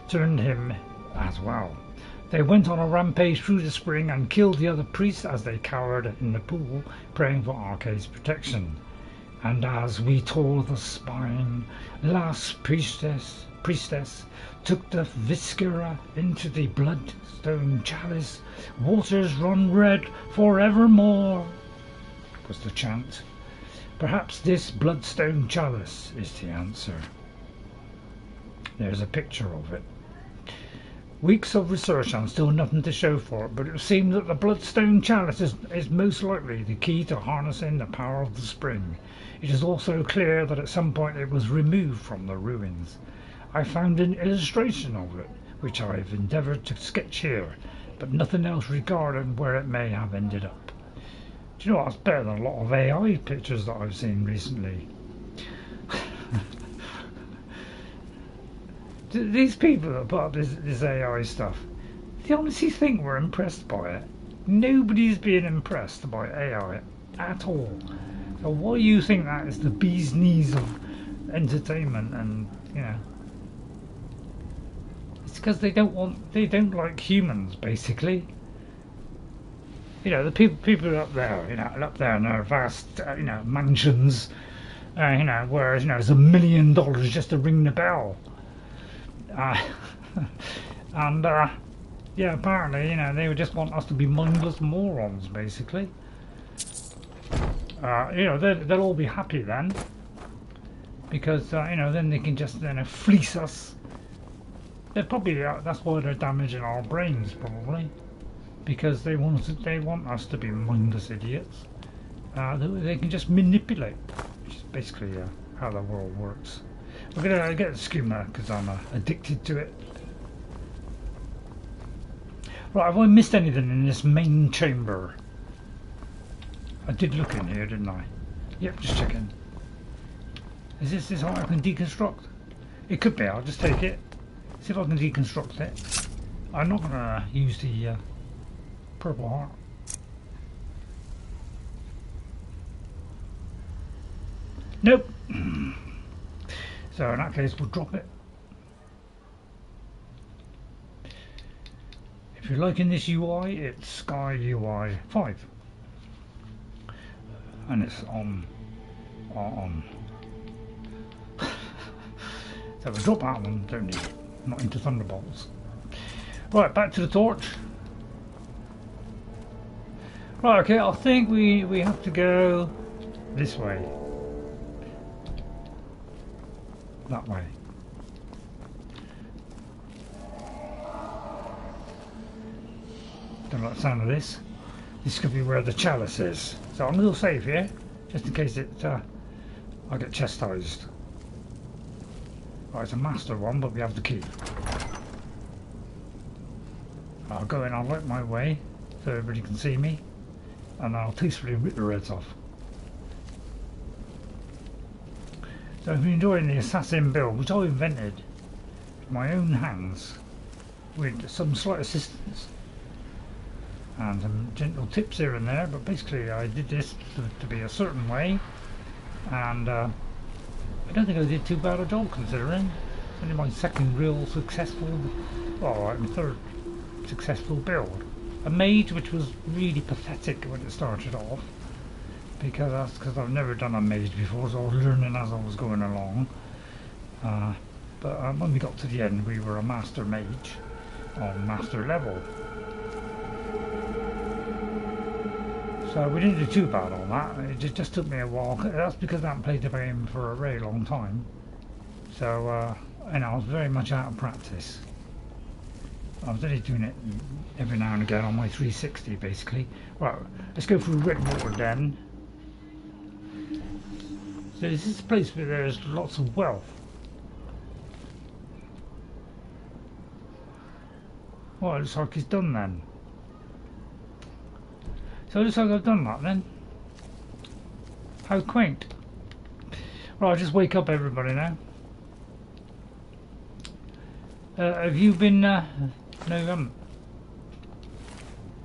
turned him as well. They went on a rampage through the spring and killed the other priests as they cowered in the pool, praying for Archaea's protection. And as we tore the spine, last priestess took the viscera into the bloodstone chalice. Waters run red forevermore, was the chant. Perhaps this bloodstone chalice is the answer. There's a picture of it. Weeks of research and still nothing to show for it, but it seems that the bloodstone chalice is most likely the key to harnessing the power of the spring. It is also clear that at some point it was removed from the ruins. I found an illustration of it, which I've endeavoured to sketch here, but nothing else regarding where it may have ended up. Do you know what? That's better than a lot of AI pictures that I've seen recently. These people that put up this AI stuff, they honestly think we're impressed by it. Nobody's being impressed by AI at all. So why do you think that is the bee's knees of entertainment? And you know, it's because they don't like humans, basically. You know, the people up there, you know, up there in their vast, you know, mansions, you know, whereas, you know, it's $1 million just to ring the bell. And yeah, apparently, you know, they would just want us to be mindless morons, basically. You know, they'll all be happy then, because you know, then they can just fleece us. They're probably that's why they're damaging our brains, probably, because they want us to be mindless idiots. They can just manipulate, which is basically how the world works. We're gonna get the skimmer because I'm addicted to it. Right, have I missed anything in this main chamber? I did look in here, didn't I? Yep, just checking. Is this how I can deconstruct? It could be. I'll just take it. See if I can deconstruct it. I'm not gonna use the purple heart. Nope. So in that case, we'll drop it. If you're liking this UI, it's Sky UI 5, and it's on. So we'll drop that one. Don't need it. Not into thunderbolts. Right, back to the torch. Right, okay. I think we have to go this way. That way. Don't like the sound of this. This could be where the chalice is. So I'm a little safe here, just in case I get chastised. Right, it's a master one, but we have the key. I'll go in, I'll light my way so everybody can see me, and I'll peacefully rip the reds off. So if you're enjoying the assassin build, which I invented with my own hands, with some slight assistance and some gentle tips here and there, but basically I did this to be a certain way, and I don't think I did too bad a job considering. It's only my second real successful, well, my third successful build. A mage which was really pathetic when it started off, because I've never done a mage before, so I was learning as I was going along. But when we got to the end, we were a master mage on master level. So we didn't do too bad on that. It just took me a while. That's because I haven't played the game for a very long time. So, and I was very much out of practice. I was only doing it every now and again on my 360, basically. Right, let's go through Redwater Den. So this is a place where there's lots of wealth. Well, it looks like it's done then. So it looks like I've done that then. How quaint. Right, I'll just wake up everybody now. Have you been... no, you haven't.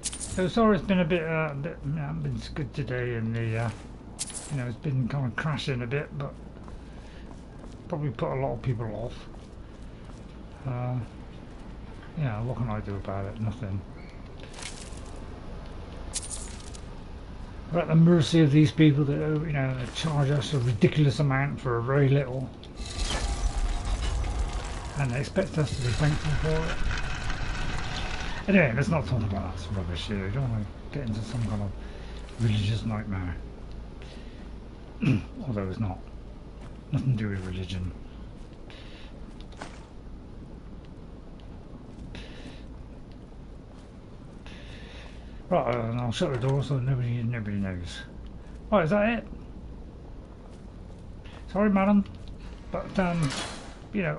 So sorry it's been a bit, you know, been good today, and the, you know, it's been kind of crashing a bit, but probably put a lot of people off. Yeah, what can I do about it? Nothing. We're at the mercy of these people that, you know, that charge us a ridiculous amount for very little, and they expect us to be thankful for it. Anyway, let's not talk about that rubbish here. I don't want to get into some kind of religious nightmare. Although it's not. Nothing to do with religion. Right, and I'll shut the door so nobody knows. Right, is that it? Sorry, madam, but you know,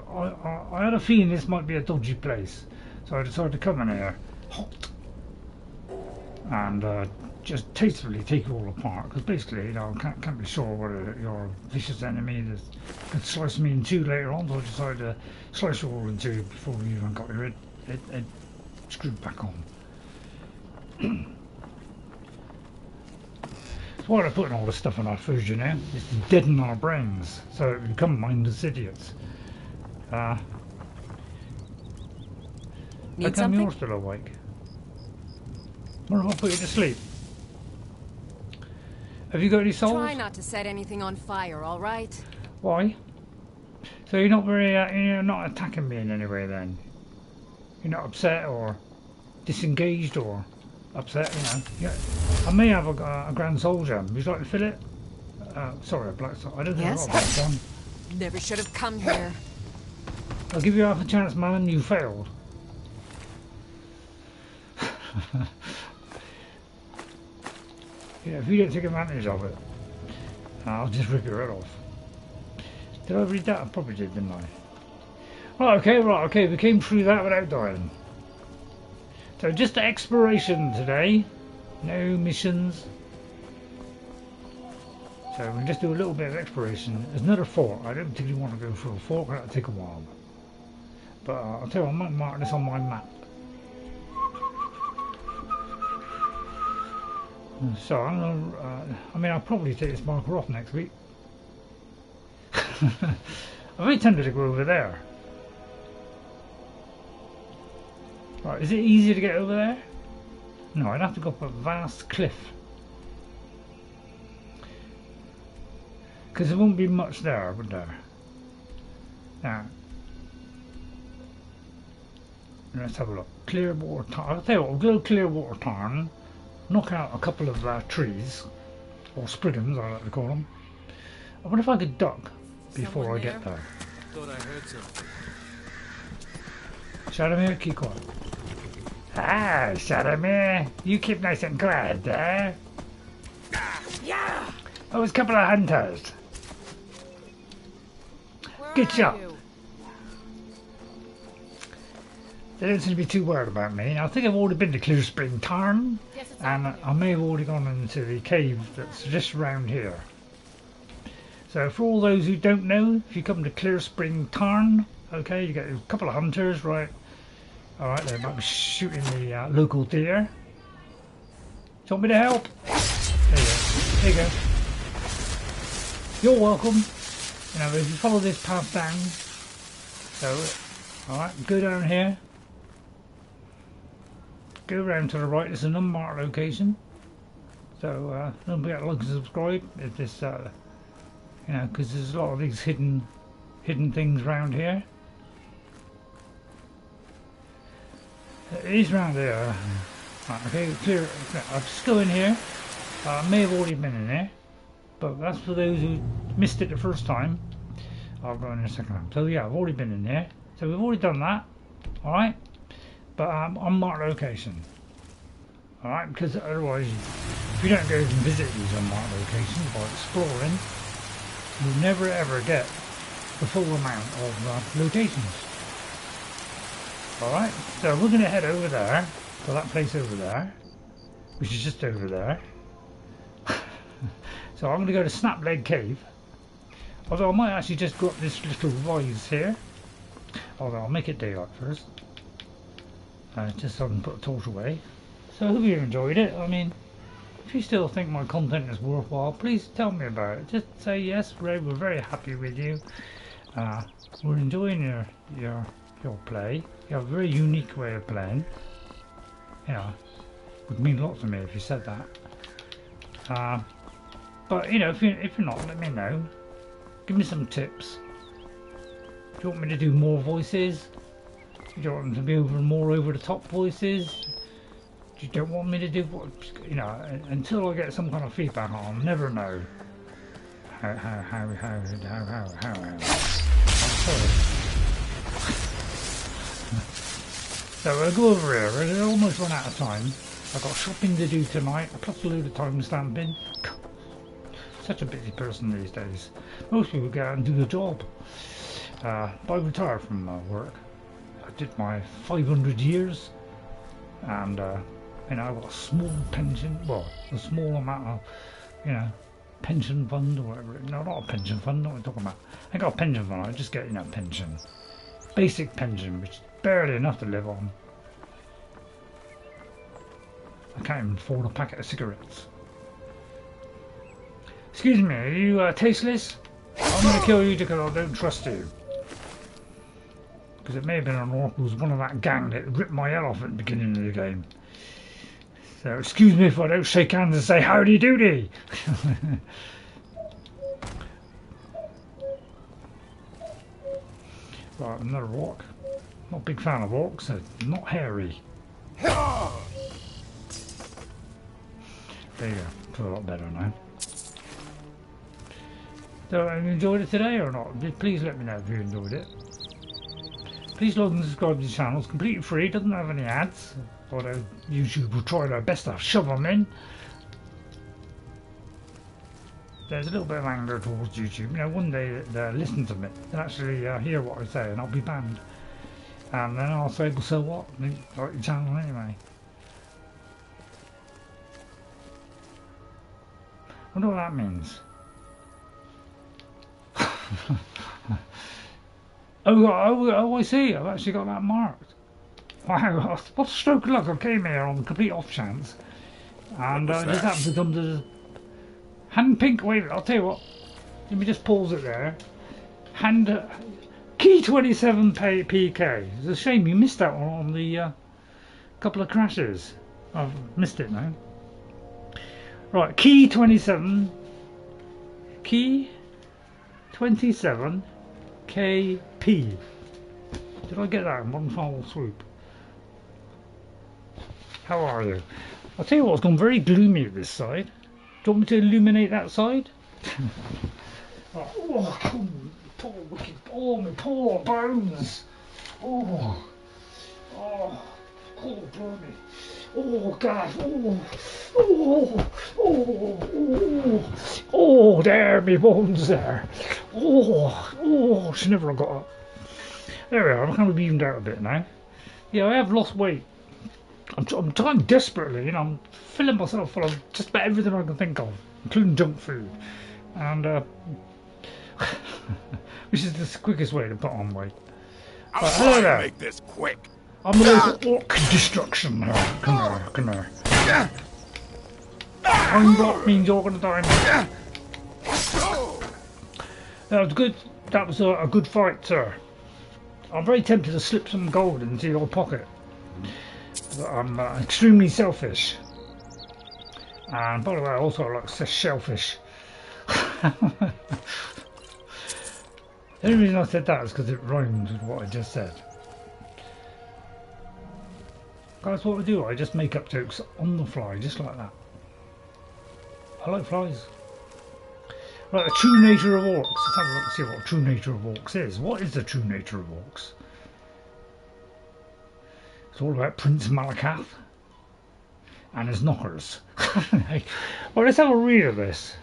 I had a feeling this might be a dodgy place, so I decided to come in here hot and just tastefully take it all apart. Because basically, you know, I can't be sure whether you're a vicious enemy that could slice me in two later on, so I decided to slice you all in two before you even got your head screwed back on. That's why I'm putting all this stuff in our food, you know. It's to deaden our brains, so we become mindless idiots. How come you're still awake? Well, I'll put you to sleep. Have you got any souls? Try not to set anything on fire, all right? Why? So you're not very, you're not attacking me in any way then? You're not upset or disengaged or upset, you know? Yeah. I may have a grand soul gem. Would you like to fill it? Sorry, a black soul. I don't think I've got a black one. Never should have come here. I'll give you half a chance, man. You failed. Yeah, if you don't take advantage of it, I'll just rip your head off. Did I read that? I probably did, didn't I? Right, okay, we came through that without dying. So just exploration today, no missions. So we can just do a little bit of exploration. There's another fort. I don't particularly want to go through a fort, that'll take a while. But I'll tell you, I might mark this on my map. So I'm gonna, I mean, I'll probably take this marker off next week. I'm very tempted to go over there. Right, is it easier to get over there? No, I'd have to go up a vast cliff. Because there won't be much there, would there? Now, let's have a look. Clearwater Tarn. I'll tell you what, we'll go Clearwater Tarn. Knock out a couple of trees, or spriggans I like to call them. I wonder if I could duck before I get there. Thought I heard something. Shadowmere, keep quiet. Ah, Shadowmere, you keep nice and quiet, eh? Yeah. Oh, it's a couple of hunters. Good shot. They don't seem to be too worried about me. I think I've already been to Clearspring Tarn, and I may have already gone into the cave that's just around here. So for all those who don't know, if you come to Clearspring Tarn, okay, you get a couple of hunters, right? Alright, they're about to be shooting the local deer. Do you want me to help? There you go. You're welcome. You know, if you follow this path down, so, alright, go down here. Go around to the right, it's an unmarked location. So don't forget to like and subscribe if this, you know, because there's a lot of these hidden things around here. It is round here. Right, okay, clear. I'll just go in here. I may have already been in there, but that's for those who missed it the first time. I'll go in a second. So yeah, I've already been in there. So we've already done that. All right. But unmarked location. Alright, because otherwise, if you don't go and visit these unmarked locations by exploring, you'll never ever get the full amount of locations. Alright, so we're going to head over there, to that place over there, which is just over there. So I'm going to go to Snapleg Cave. Although I might actually just go up this little rise here. Although I'll make it daylight first. Just so I can put a torch away. So I hope you enjoyed it. I mean, if you still think my content is worthwhile, please tell me about it. Just say yes, Ray, we're very happy with you. We're enjoying your play. You have a very unique way of playing. Yeah, would mean lots to me if you said that. But you know, if you're not, let me know. Give me some tips. Do you want me to do more voices? Do you want them to be more over the top voices? You don't want me to do what, you know, until I get some kind of feedback, I'll never know how. I'm sorry. So I'll go over here. We're almost run out of time. I've got shopping to do tonight, plus a load of time stamping. Such a busy person these days. Most people go out and do the job. I retired from work. I did my 500 years, and you know, I've got a small pension. Well, a small amount of, you know, pension fund or whatever. No, not a pension fund. What am I talking about? I ain't got a pension fund. I just get, you know, pension, basic pension, which is barely enough to live on. I can't even afford a packet of cigarettes. Excuse me, are you tasteless? I'm going to kill you because I don't trust you. Because it may have been an orc who was one of that gang that ripped my head off at the beginning of the game. So excuse me if I don't shake hands and say howdy doody. Right, another orc. Not a big fan of orcs, so not hairy. There you go, feel a lot better now. So have you enjoyed it today or not? Please let me know if you enjoyed it. Please like and subscribe to the channel. It's completely free, doesn't have any ads. Although YouTube will try their best to shove them in. There's a little bit of anger towards YouTube. You know, one day they'll listen to me and actually hear what I say, and I'll be banned. And then I'll say, well, so what? I like your channel anyway. I wonder what that means. Oh, I see. I've actually got that marked. Wow, what a stroke of luck. I came here on complete off chance. And just happened to come to the hand pink. Wait, I'll tell you what. Let me just pause it there. Hand key 27 PK. It's a shame you missed that one on the couple of crashes. I've missed it now. Right, key 27. Key 27 KP. Did I get that in one foul swoop? How are you? I'll tell you what, it's gone very gloomy at this side. Do you want me to illuminate that side? Oh, poor wicked, oh, my poor bones. Oh, blimey. Oh, God. Oh, there, me bones there. Oh, she never got up. There we are, I'm kind of evened out a bit now. Yeah, I have lost weight. I'm trying desperately, you know, I'm filling myself full of just about everything I can think of, including junk food. And, which is the quickest way to put on weight. I'll try to make this quick. I'm the local orc destruction. Come here. Time block means you're gonna die. That was good. That was a good fight, sir. I'm very tempted to slip some gold into your pocket. But I'm extremely selfish. And by the way, I also like shellfish. The only reason I said that is because it rhymes with what I just said. Guys, what I do, I just make up jokes on the fly, just like that. I like flies. Right, the true nature of orcs. Let's have a look and see what true nature of orcs is. What is the true nature of orcs? It's all about Prince Malakath and his knockers. Well, let's have a read of this.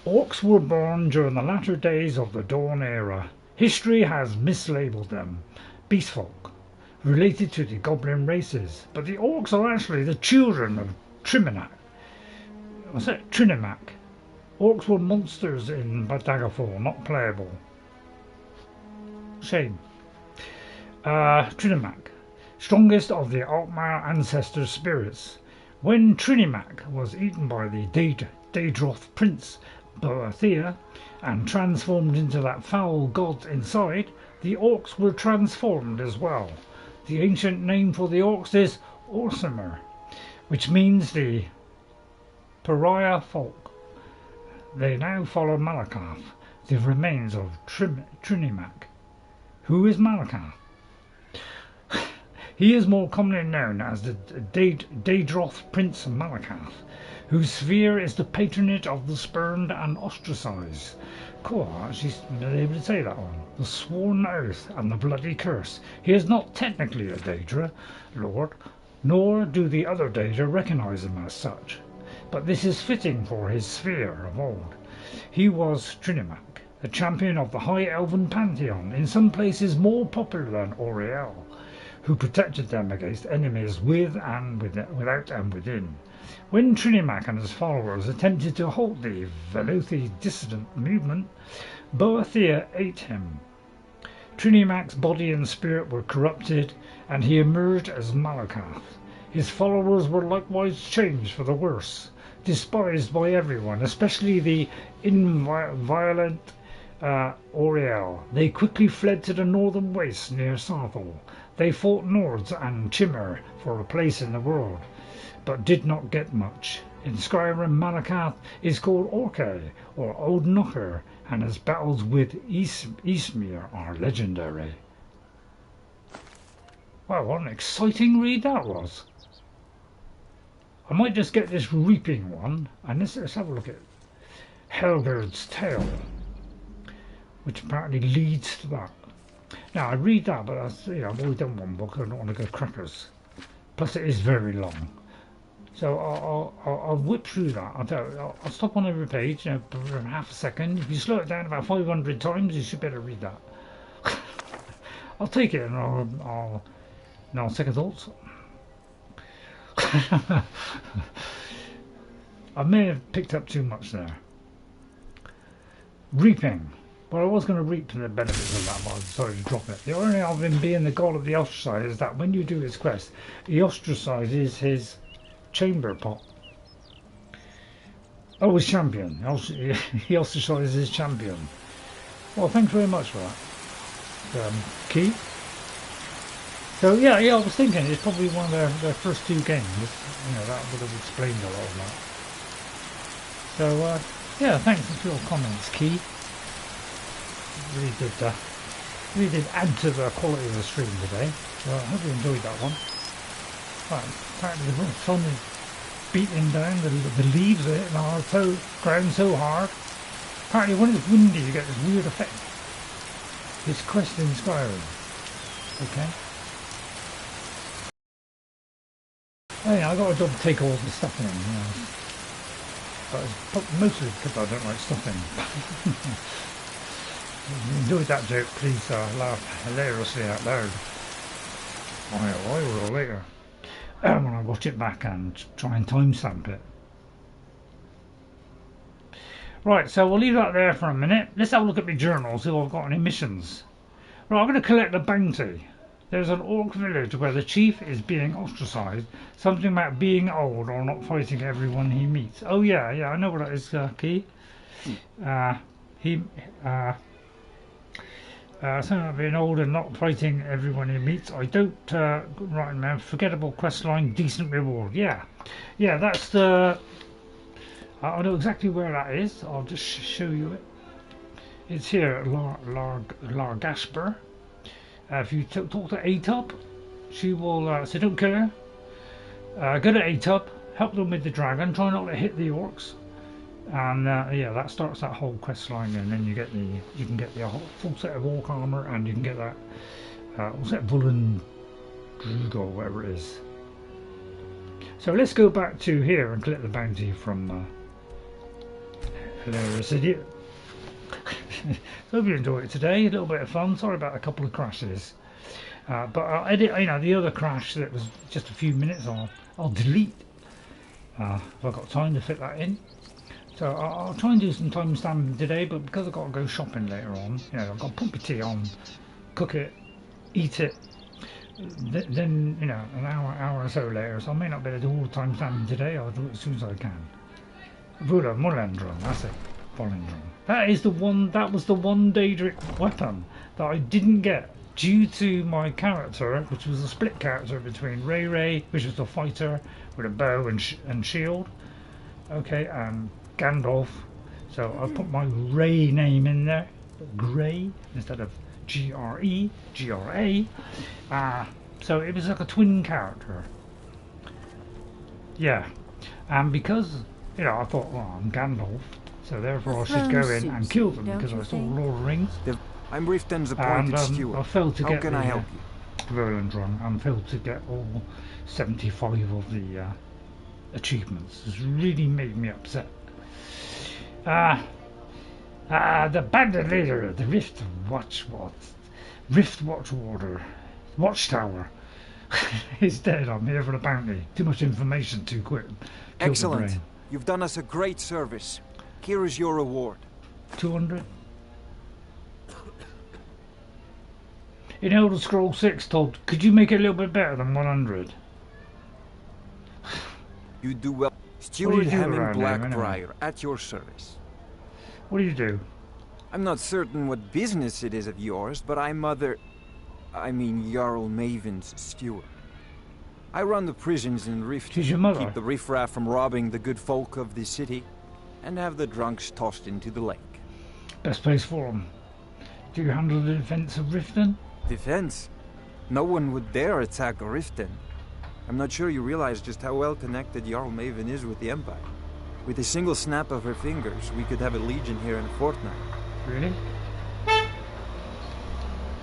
Orcs were born during the latter days of the Dawn Era. History has mislabeled them beastfolk, related to the goblin races, but the orcs are actually the children of Trinimac. What's that? Trinimac, Orcs were monsters in Daggerfall, not playable. Shame. Trinimac, strongest of the Altmar ancestor spirits. When Trinimac was eaten by the Daedroth prince Boethia and transformed into that foul god inside, the orcs were transformed as well. The ancient name for the orcs is Orsimer, which means the pariah folk. They now follow Malakath, the remains of Trinimac. Who is Malakath? He is more commonly known as the Daedroth Prince Malakath, whose sphere is the patronage of the spurned and ostracized. Cool, actually been able to say that one. The sworn oath and the bloody curse. He is not technically a Daedra lord, nor do the other Daedra recognize him as such. But this is fitting for his sphere of old. He was Trinimac, a champion of the High Elven Pantheon, in some places more popular than Auriel, who protected them against enemies without and within. When Trinimac and his followers attempted to halt the Velothi dissident movement, Boethia ate him. Trinimac's body and spirit were corrupted, and he emerged as Malakath. His followers were likewise changed for the worse, despised by everyone, especially the inviolate Auriel. They quickly fled to the northern wastes near Sarthal. They fought Nords and Chimmer for a place in the world, but did not get much. In Skyrim, Malakath is called Orke, or Old Knocker, and his battles with Ysmir are legendary. Wow, what an exciting read that was. I might just get this reaping one, and let's have a look at Helgerd's Tale, which apparently leads to that. Now I read that, but I've already done one book. I don't want to go crackers. Plus, it is very long, so I'll whip through that. I'll stop on every page, for half a second. If you slow it down about 500 times, you should be able to read that. I'll take it, and I'll second thoughts. I may have picked up too much there. Reaping. Well, I was going to reap the benefits of that, but I decided to drop it. The irony of him being the god of the ostracized is that when you do his quest, he ostracizes his chamber pot. Oh, his champion. He ostracizes his champion. Well, thanks very much for that, Key. So yeah, I was thinking it's probably one of their first two games. That would have explained a lot of that. So yeah, thanks for your comments, Key. Really did add to the quality of the stream today. So I hope you enjoyed that one. Right, apparently the sun is beating down the leaves are hitting the ground so hard. Apparently when it's windy you get this weird effect. This quest in Skyrim. Okay. Oh yeah, I got a job to take all the stuff in, but it's mostly because I don't like stuffing. If you enjoyed that joke, please laugh hilariously out loud. I will later when I watch it back and try and timestamp it. Right, so we'll leave that there for a minute. Let's have a look at my journal, see if I've got any missions. Right, I'm going to collect a bounty. There's an orc village where the chief is being ostracized. Something about being old or not fighting everyone he meets. Oh yeah, I know what that is, Key. Something about being old and not fighting everyone he meets. I don't right now. Forgettable questline, decent reward. Yeah, that's the. I know exactly where that is. I'll just show you it. It's here at Largasper. If you talk to Atop, she will. So don't kill her. Go to Atop, help them with the dragon. Try not to hit the orcs. And yeah, that starts that whole quest line, and then you can get the full set of orc armor, and you can get that what's that, Volendrung or whatever it is. So let's go back to here and collect the bounty from Hilarious Idiot. Hope you enjoyed it today. A little bit of fun. Sorry about a couple of crashes, but I'll edit. The other crash that was just a few minutes. I'll delete if I've got time to fit that in. So I'll try and do some time stamping today, but because I've got to go shopping later on, you know, I've got to put my tea on, cook it, eat it, then, you know, an hour or so later, so I may not be able to do all the time stamping today. I'll do it as soon as I can. Volendrung, that's it. Volendrung. That is the one. That was the one Daedric weapon that I didn't get due to my character, which was a split character between Ray, which was a fighter with a bow and shield, okay, and Gandalf. So I put my Ray name in there, Grey instead of Gra. So it was like a twin character. Yeah, and because, you know, I thought, well, I'm Gandalf, so therefore I should go in and kill them because I saw Lord of the Rings. I'm Riften's appointed steward. I failed to How get can I help you? Volendrung, and failed to get all 75 of the achievements. It's really made me upset. The bandit leader of the Watchtower is dead. I'm here for the bounty. Too much information too quick. Excellent. You've done us a great service. Here is your reward. 200. In Elder Scrolls 6, Todd, could you make it a little bit better than 100? You do well. Steward Hammond Blackbriar, at your service. What do you do? I'm not certain what business it is of yours, but I'm Jarl Maven's steward. I run the prisons in Riften. She's your mother. Keep the riffraff from robbing the good folk of the city, and have the drunks tossed into the lake. Best place for them. Do you handle the defense of Riften? Defense? No one would dare attack Riften. I'm not sure you realize just how well connected Jarl Maven is with the Empire. With a single snap of her fingers, we could have a legion here in a fortnight. Really?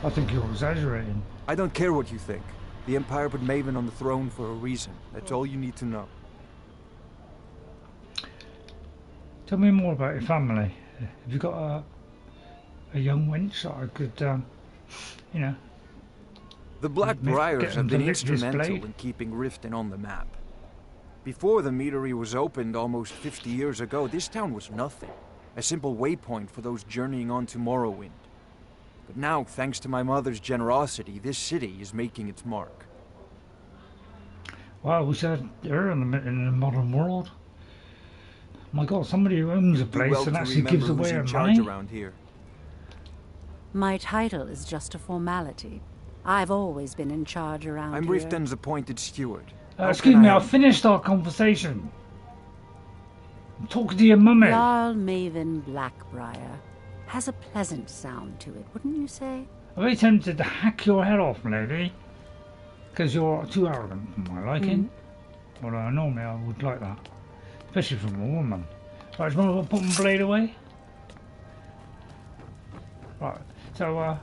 I think you're exaggerating. I don't care what you think. The Empire put Maven on the throne for a reason. That's all you need to know. Tell me more about your family. Have you got a young wench that I could, you know... The Blackbriars have been instrumental in keeping Riften on the map. Before the meadery was opened almost 50 years ago, this town was nothing. A simple waypoint for those journeying on to Morrowind. But now, thanks to my mother's generosity, this city is making its mark. Wow, we said her in the modern world. My God, somebody who owns a place and actually gives away her money. Around here. My title is just a formality. I've always been in charge around here. I'm Riften's appointed steward. Excuse me, I've finished our conversation. I'm talking to your mummy. Jarl Maven Blackbriar has a pleasant sound to it, wouldn't you say? I'm very tempted to hack your head off, lady. Because you're too arrogant for my liking. Although normally I would like that. Especially from a woman. Right, do you want to put my blade away? Right, so a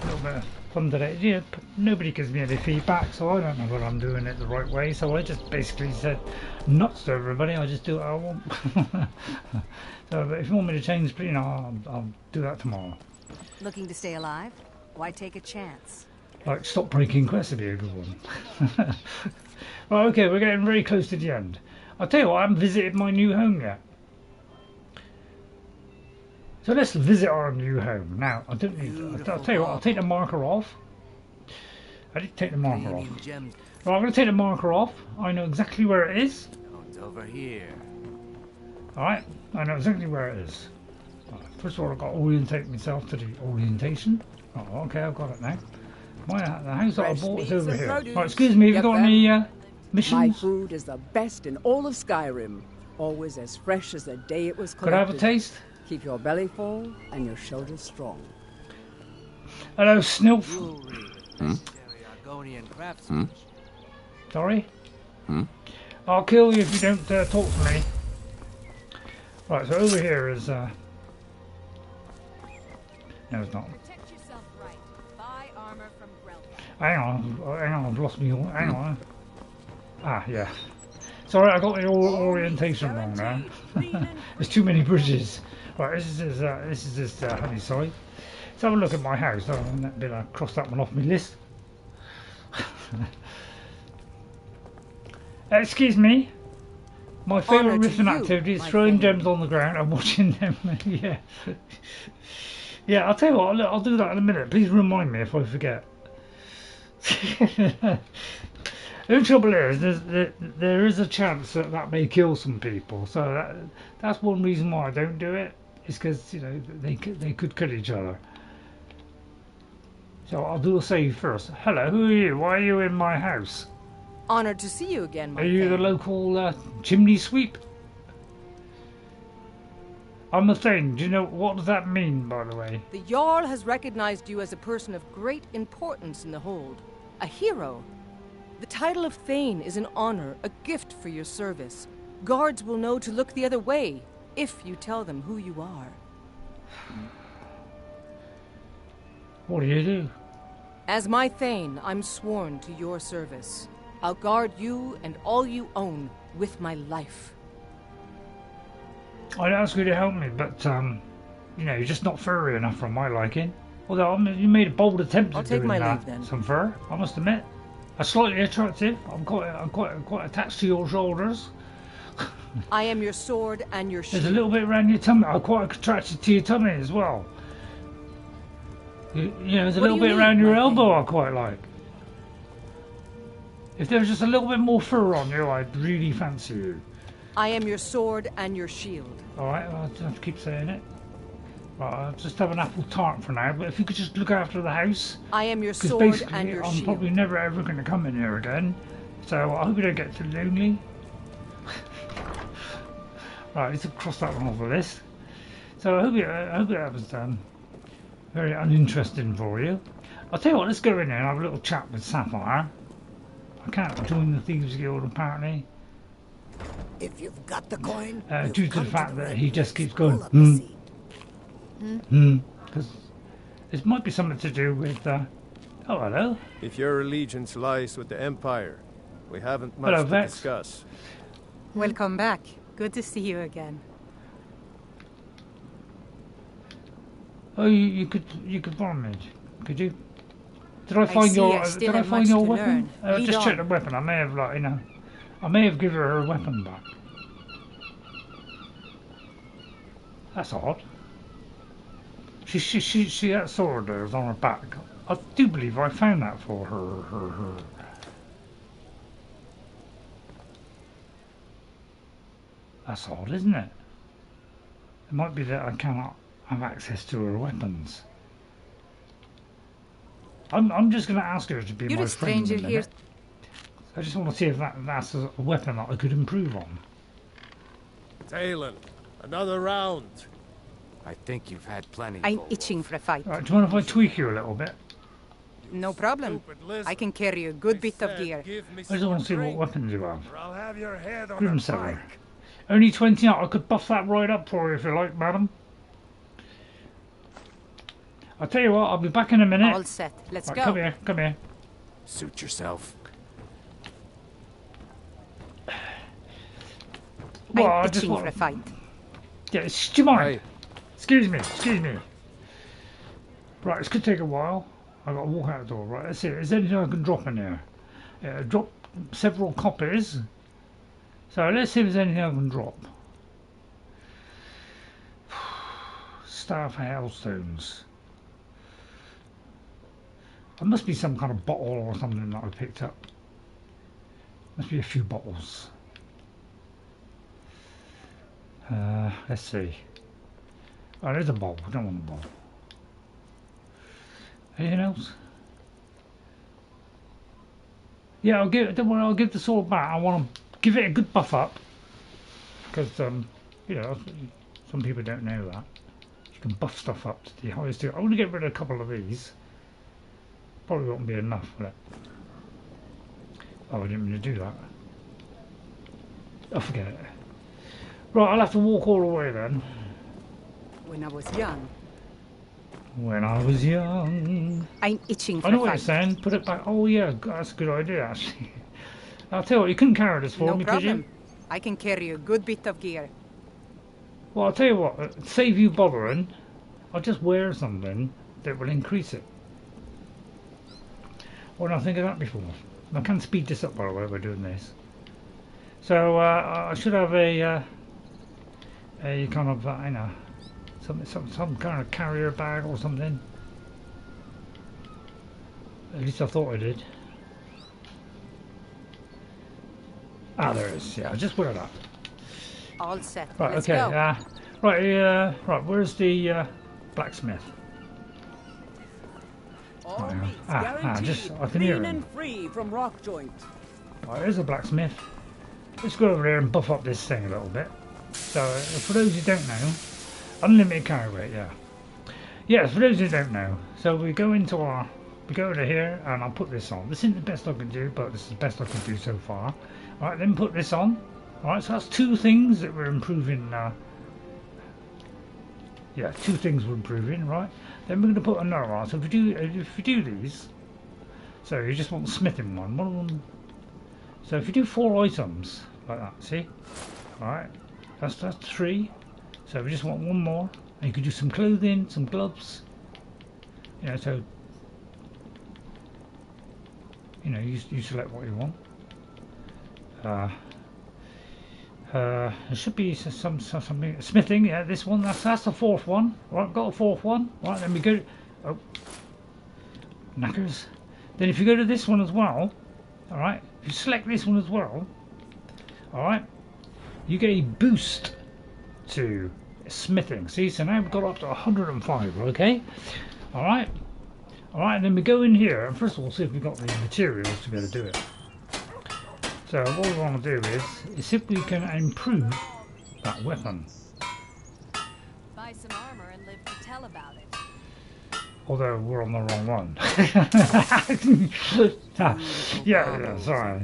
little bit of fun today. Yeah, nobody gives me any feedback, so I don't know whether I'm doing it the right way. So I just basically said nuts to everybody. I just do what I want. So but if you want me to change, you know, I'll do that tomorrow. Looking to stay alive? Why take a chance? Like, stop breaking quests would be a good one. Right, okay, we're getting very close to the end. I'll tell you what, I haven't visited my new home yet. So let's visit our new home. Now, I don't need... I'll tell you what, I'll take the marker off. I did take the marker off. Right, I'm going to take the marker off. I know exactly where it is. It's over here. Alright, I know exactly where it is. Right, first of all, I've got to orientate myself to the orientation. Oh, okay, I've got it now. The house that I bought is over here. Right, excuse me, have you got any missions? My food is the best in all of Skyrim. Always as fresh as the day it was collected. Could I have a taste? Keep your belly full and your shoulders strong. Hello, Snilf. Sorry? I'll kill you if you don't talk to me. Right, so over here is... No, it's not. Protect yourself right. Buy armor from Grelka. Hang on, I've lost me. Hang on. Ah, yeah. Sorry, I got the orientation wrong now. There's too many bridges. Right, this is Honeyside. Let's have a look at my house. I cross that one off my list. Excuse me. My favourite Honor to Riften you, activity is my throwing friend. gems on the ground and watching them. Yeah. Yeah, I'll tell you what, I'll do that in a minute. Please remind me if I forget. The trouble is, there is a chance that that may kill some people. So that's one reason why I don't do it. Is because, you know, they could kill each other. So I'll do a save first. Hello, who are you? Why are you in my house? Honored to see you again, my Are you the friend. local chimney sweep? I'm a Thane. Do you know what does that mean, by the way? The Jarl has recognized you as a person of great importance in the hold. A hero. The title of Thane is an honor, a gift for your service. Guards will know to look the other way if you tell them who you are. What do you do? As my Thane, I'm sworn to your service. I'll guard you and all you own with my life. I'd ask you to help me, but you know, you're just not furry enough for my liking. Although you made a bold attempt I'll at take doing my leave, then. some fur, I must admit. Slightly attractive. I'm quite attached to your shoulders. I am your sword and your shield. There's a little bit around your tummy. I'm quite attracted to your tummy as well. You know, there's a What little do you bit need, around your my elbow friend? I quite like. If there was just a little bit more fur on you, I'd really fancy you. I am your sword and your shield. Alright, I'll have to keep saying it. Right, I'll just have an apple tart for now, but if you could just look after the house. I am your Because sword basically, and your I'm shield. probably never ever going to come in here again. So I hope you don't get too lonely. Right, let's cross that one off the list. So I hope that was very uninteresting for you. I'll tell you what, let's go in there and have a little chat with Sapphire. I can't join the Thieves Guild apparently. If you've got the coin, Due to the fact that he just keeps going, because it might be something to do with, oh hello. If your allegiance lies with the Empire, we haven't much Hello, to Vex. discuss. Welcome back. Good to see you again. Oh, you could farm it, could you? Did I find see your I still did I have find much your to weapon? learn. Lead Just check on. the weapon. I may have I may have given her weapon back. That's odd. She that sword there is on her back. I do believe I found that for her. That's odd, isn't it? It might be that I cannot have access to her weapons. I'm just going to ask her to be You're my a friend. stranger in a here. minute. I just want to see if that's a weapon that I could improve on. Talon, another round. I think you've had plenty. I'm itching for a fight. Right, do you mind if I tweak you a little bit? No problem. I can carry a good bit of gear. I just want to see what weapons you have. Or I'll have your head on Grimsever. a pike. Only 20 out. I could buff that right up for you if you like, madam. I'll tell you what, I'll be back in a minute. All set. Let's Right, go. come here. Suit yourself. Well, I'm I just itching want... for a fight. Yeah, do you mind? Hey. Excuse me. Right, it's going to take a while. I've got to walk out the door. Right, that's it. Is there anything I can drop in there? Yeah, drop several copies. So let's see if there's anything I can drop. Staff hailstones. There must be some kind of bottle or something that I picked up. Must be a few bottles. Let's see. Oh, there's a bowl. I don't want a bowl. Anything else? Yeah, don't worry, I'll give the sword back. I want to give it a good buff up. Because, you know, some people don't know that. You can buff stuff up to the highest tier. I want to get rid of a couple of these. Probably won't be enough for it. Oh, I didn't mean to do that. Oh, forget it. Right, I'll have to walk all the way then. When I was young, When I was young. I'm itching for I know a what you're fight. saying. Put it back. Oh yeah, that's a good idea actually. I'll tell you what, you couldn't carry this for No me, could problem. you? I can carry a good bit of gear. Well, I'll tell you what, save you bothering, I'll just wear something that will increase it. Why not think of that before? I can speed this up by the way by doing this. So I should have a kind of you know, some kind of carrier bag or something. At least I thought I did. Ah, there it is. Yeah, I just put it up. All set. Right. Let's Okay. go. Right. Where's the blacksmith? All yeah. meats I can hear clean him. and free from rock joint. Right, there's a blacksmith. Let's go over there and buff up this thing a little bit. So, for those who don't know, unlimited carry weight, yeah. Yes, for those who don't know, so we go to here and I'll put this on. This isn't the best I can do, but this is the best I can do so far. Alright, then put this on. Alright, so that's two things that we're improving. Yeah, two things we're improving, right? Then we're going to put another on. So if you do these, so you just want the smithing one of them. So if you do 4 items like that, see? Alright, that's 3. So we just want one more. And you could do some clothing, some gloves. You know, so you know, you select what you want. There should be something smithing. Yeah, this one. That's the 4th one. Right, got a 4th one. Right, then we go. Oh, knackers. Then if you go to this one as well, all right. If you select this one as well, all right, you get a boost to smithing. See, so now we've got up to 105. Okay, all right. Alright, and then we go in here and first of all see if we've got the materials to be able to do it. So what we want to do is see if we can improve that weapon. Buy some armor and live to tell about it. Although we're on the wrong one. yeah, sorry.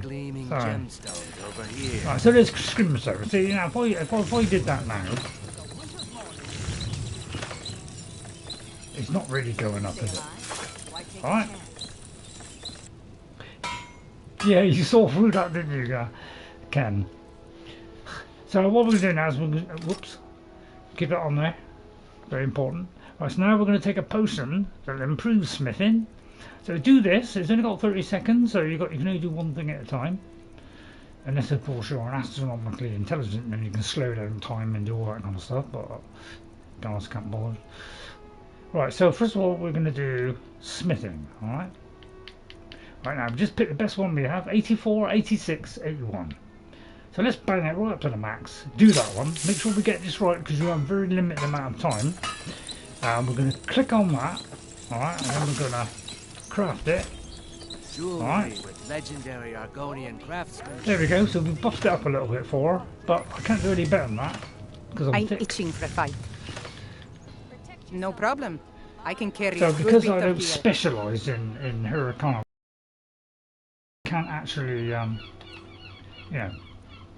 Right, so there's Grimsever. See, you know, if I did that now, it's not really going up, is it? Alright. Yeah, you saw through that, didn't you, Ken? So what we're going to do now is we're going to, whoops, keep it on there. Very important. Right, so now we're going to take a potion that improves smithing. So do this. It's only got 30 seconds, so you can only do one thing at a time. Unless of course you're an astronomically intelligent, then you can slow down time and do all that kind of stuff. But guys can't bother. Right, so first of all we're going to do smithing, alright? Right now, just pick the best one we have, 84, 86, 81. So let's bang it right up to the max, do that one, make sure we get this right because you have a very limited amount of time. We're going to click on that, alright, and then we're going to craft it. Alright, with legendary Argonian craftsmen. There we go, so we've buffed it up a little bit for her, but I can't do any better than that because I'm thick. itching for a fight. No problem. I can carry. So because I don't specialise in her kind of, can't actually you know,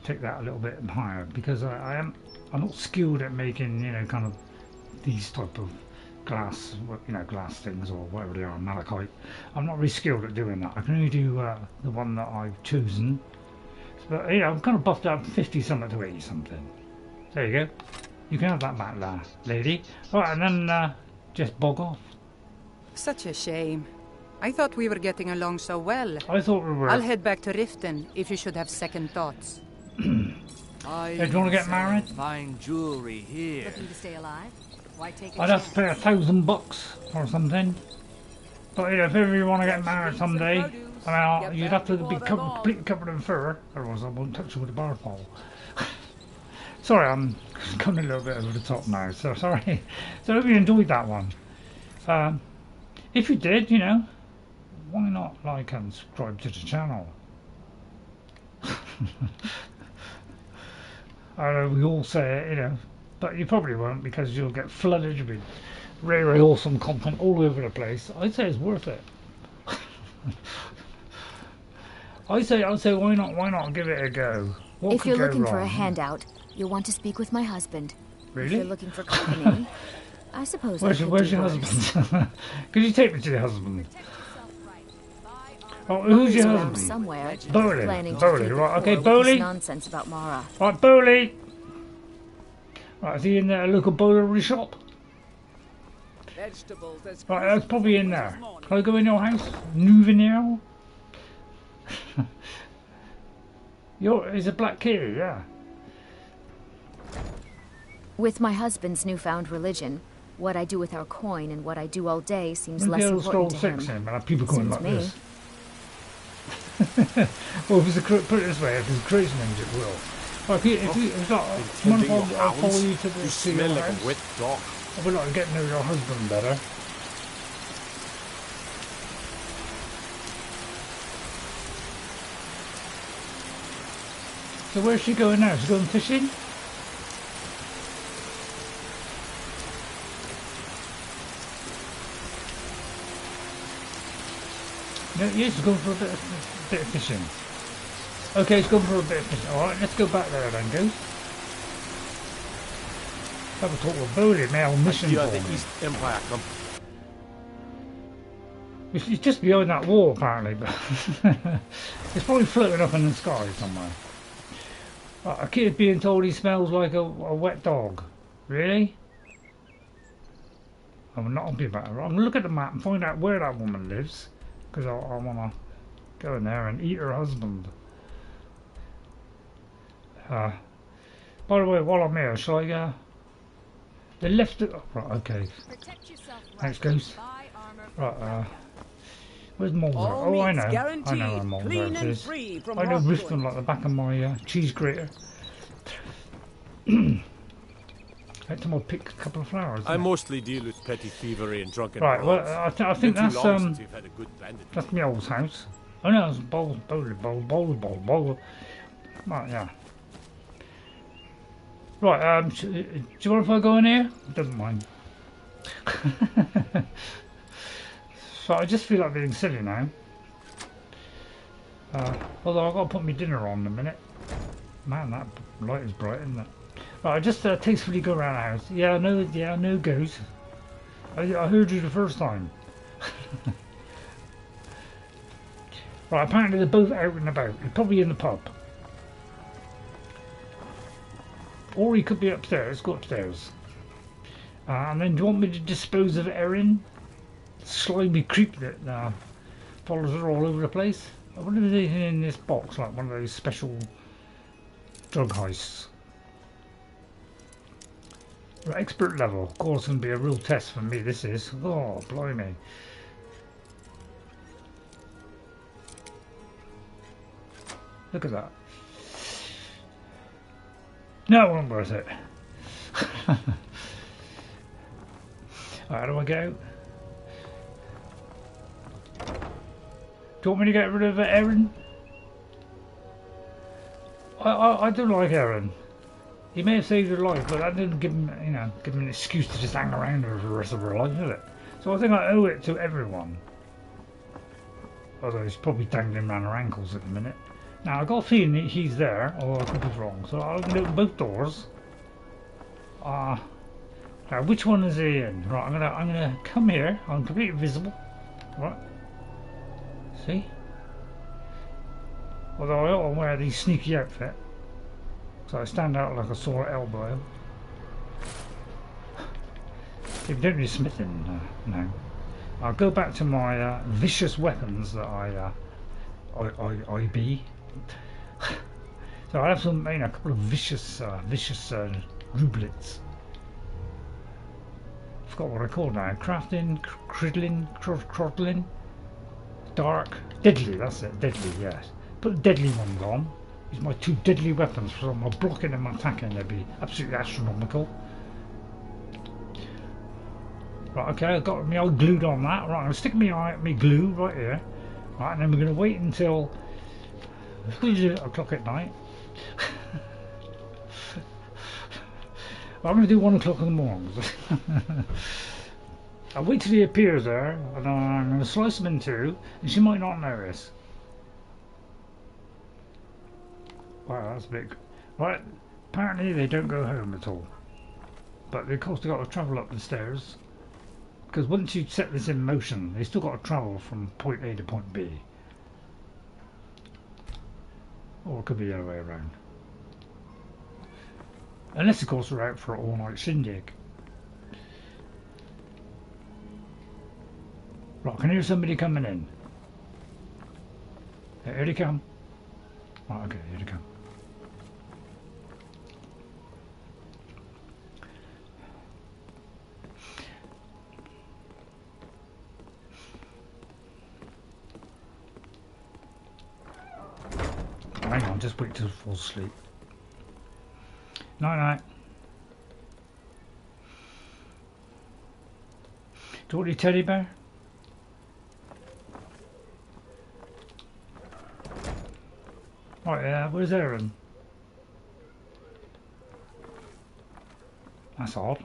take that a little bit higher because I'm not skilled at making, you know, kind of these type of glass, you know, glass things or whatever they are, malachite. I'm not really skilled at doing that. I can only do the one that I've chosen. But you know, I'm kind of buffed up 50 something to 80 something. There you go. You can have that back there, lady. Alright, and then just bog off. Such a shame. I thought we were getting along so well. I thought we were. I'll head back to Riften if you should have second thoughts. Hey, do you want to get married? Fine jewelry here. Looking to stay alive? Why take a I'd have to pay $1,000 or something. But you know, if ever you want to get married someday, I mean, you'd have to be completely covered in fur, otherwise I won't touch you with a bar pole. Sorry, I'm coming a little bit over the top now, so sorry. So I hope you enjoyed that one. If you did, you know, why not like and subscribe to the channel? I know we all say it, you know, but you probably won't because you'll get flooded with very awesome content all over the place. I'd say it's worth it. I'd say why not give it a go? What if you're looking for a wrong? handout, you'll want to speak with my husband. Really? If you're looking for company, I suppose Where's your husband? Could you take me to your husband? Oh, who's your husband? Somewhere. Bowley. Planning to Bowley, feed the right? poor Okay, with Bowley. this nonsense about Mara. Right, Bowley. Right, is he in the local bowlery shop? Vegetables. Right, that's probably in there. Can I go in your house? Nouvenel? He's a black kitty, yeah. With my husband's newfound religion, what I do with our coin and what I do all day seems less Scroll important to him. 6 in, and people going Seems like me. this. Well, if it's a put it this way, if it's a crazy names, it will. Like, if I'll follow you to the You smell like house, a wet dog. I would like to get to know your husband better. So where's she going now? She's going fishing? No, yeah, she's going for a bit of fishing. Okay, she's going for a bit of fishing. Alright, let's go back there then, Goose. Have a talk with Bowley, now mission Here for the me. East Empire come. It's just behind that wall, apparently, but it's probably floating up in the sky somewhere. A kid being told he smells like a wet dog. Really? I'm not happy about it. I'm going to look at the map and find out where that woman lives. Because I want to go in there and eat her husband. By the way, while I'm here, shall I they left it... Oh, right, okay. Thanks, Goose. Right, where's Mjoll? Oh, I know where Mjoll is. I know Riften like the back of my cheese grater. Every time I pick a couple of flowers. I mostly deal with petty thievery and drunken Right, well, brawls. I think that's Had a good bandit. that's Mjoll's house. Oh no, it's bowl. Right, yeah. Right, do you want if I go in here? Doesn't mind. So I just feel like being silly now. Although I've got to put my dinner on in a minute. Man, that light is bright, isn't it? Right, I just tastefully go around the house. Yeah, I know Goose. I heard you the first time. Right, apparently they're both out and about. They're probably in the pub. Or he could be upstairs. Go upstairs. And then do you want me to dispose of Aerin? Slimy creep that follows her all over the place. I wonder if there's anything in this box, like one of those special drug heists. Right, expert level. Of course, it's going to be a real test for me, this is. Oh, blimey. Look at that. No, it wasn't worth it. How do I get out? Do you want me to get rid of Aerin? I don't like Aerin. He may have saved her life, but that didn't give him, give him an excuse to just hang around her for the rest of her life, did it? So I think I owe it to everyone. Although he's probably dangling around her ankles at the minute. Now I've got a feeling that he's there, although I could be wrong. So I'll open both doors. Now which one is he in? Right, I'm gonna come here. I'm completely visible. Right. See? Although I ought to wear the sneaky outfit, so I stand out like a sore elbow. If you don't need smithing now. I'll go back to my vicious weapons that I be. So I have some, a couple of vicious rublets. I forgot what I call now. Crafting, crodlin, dark, deadly. That's it, deadly. Yes. Put the deadly ones on. Use my two deadly weapons for my blocking and my attacking. They'd be absolutely astronomical. Right, okay, I've got me all glued on that. Right, I'm gonna stick me glue right here. Right, and then we're gonna wait until 8 o'clock at night. I'm gonna do 1 o'clock in the morning. I'll wait till he appears there, and I'm gonna slice him in two, and she might not notice. Wow, that's big. Right, apparently they don't go home at all. But of course they've got to travel up the stairs. Because once you set this in motion, they still got to travel from point A to point B. Or it could be the other way around. Unless of course we're out for an all-night shindig. Right, I can hear somebody coming in. Here they come. Right, okay, here we go. Hang on, just wait till it falls asleep. Night night. Do you want your teddy bear? Right, yeah, where's Aerin? That's odd.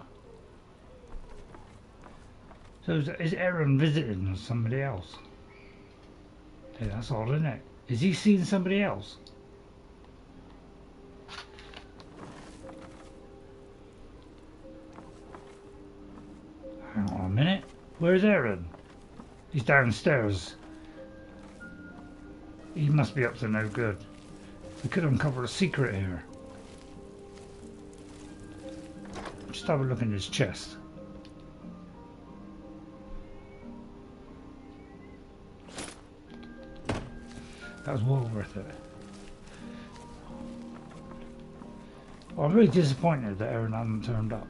So is Aerin visiting somebody else? Yeah, that's odd, isn't it? Is he seeing somebody else? Hang on a minute. Where's Aerin? He's downstairs. He must be up to no good. We could uncover a secret here. Just have a look in his chest. That was well worth it. Well, I'm really disappointed that Aerin hasn't turned up.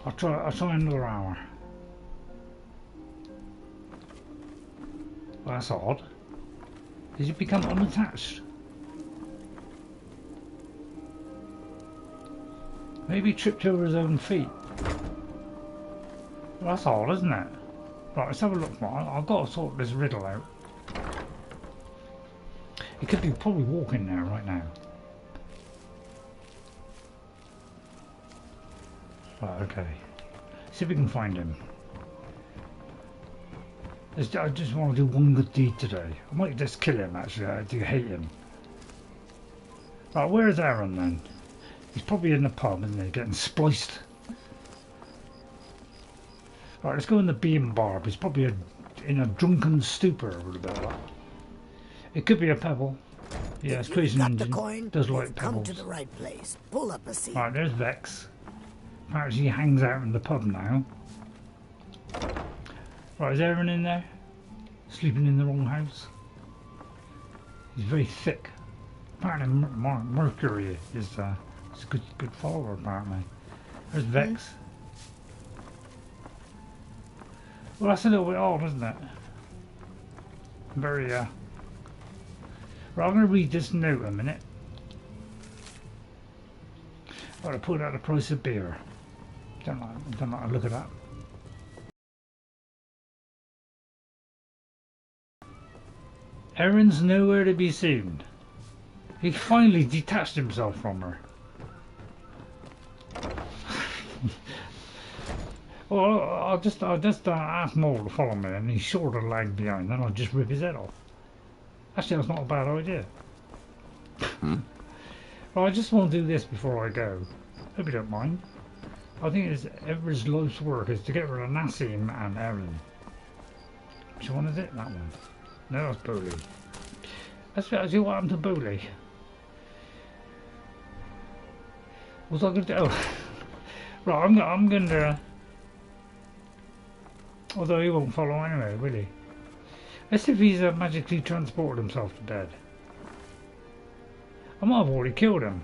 I'll try another hour. Well, that's odd. Did he become unattached? Maybe he tripped over his own feet. Well, that's odd, isn't it? Right, let's have a look more. I've got to sort this riddle out. He could be probably walking there right now. Right, okay. See if we can find him. I just want to do one good deed today. I might just kill him actually, I do hate him. Right, where's Aerin then? He's probably in the pub, isn't he? Getting spliced. Right, let's go in the beam barb. He's probably in a drunken stupor about that. It could be a pebble. Yeah, it's crazy engine. Coin, does like come pebbles. to the right place. Pull up a seat. Right, there's Vex. Apparently he hangs out in the pub now. Right, is Aerin in there? Sleeping in the wrong house? He's very thick. Apparently Mercury is a good follower apparently. There's Vex. Well, that's a little bit odd, isn't it? Very, Right, I'm going to read this note a minute. Right, I put out the price of beer. Don't like to look at that. Aerin's nowhere to be seen. He finally detached himself from her. Well, I'll just ask Mjoll to follow me, and he's sure to lag behind. Then I'll just rip his head off. Actually, that's not a bad idea. Well, I just want to do this before I go. Hope you don't mind. I think everybody's life's work is to get rid of Nassim and Aerin. Which one is it? That one. No, that's Bowley. That's actually what happened to Bowley. What was I going to do? Oh. Right, I'm going to... Although he won't follow anyway, will he? Let's see if he's magically transported himself to bed. I might have already killed him.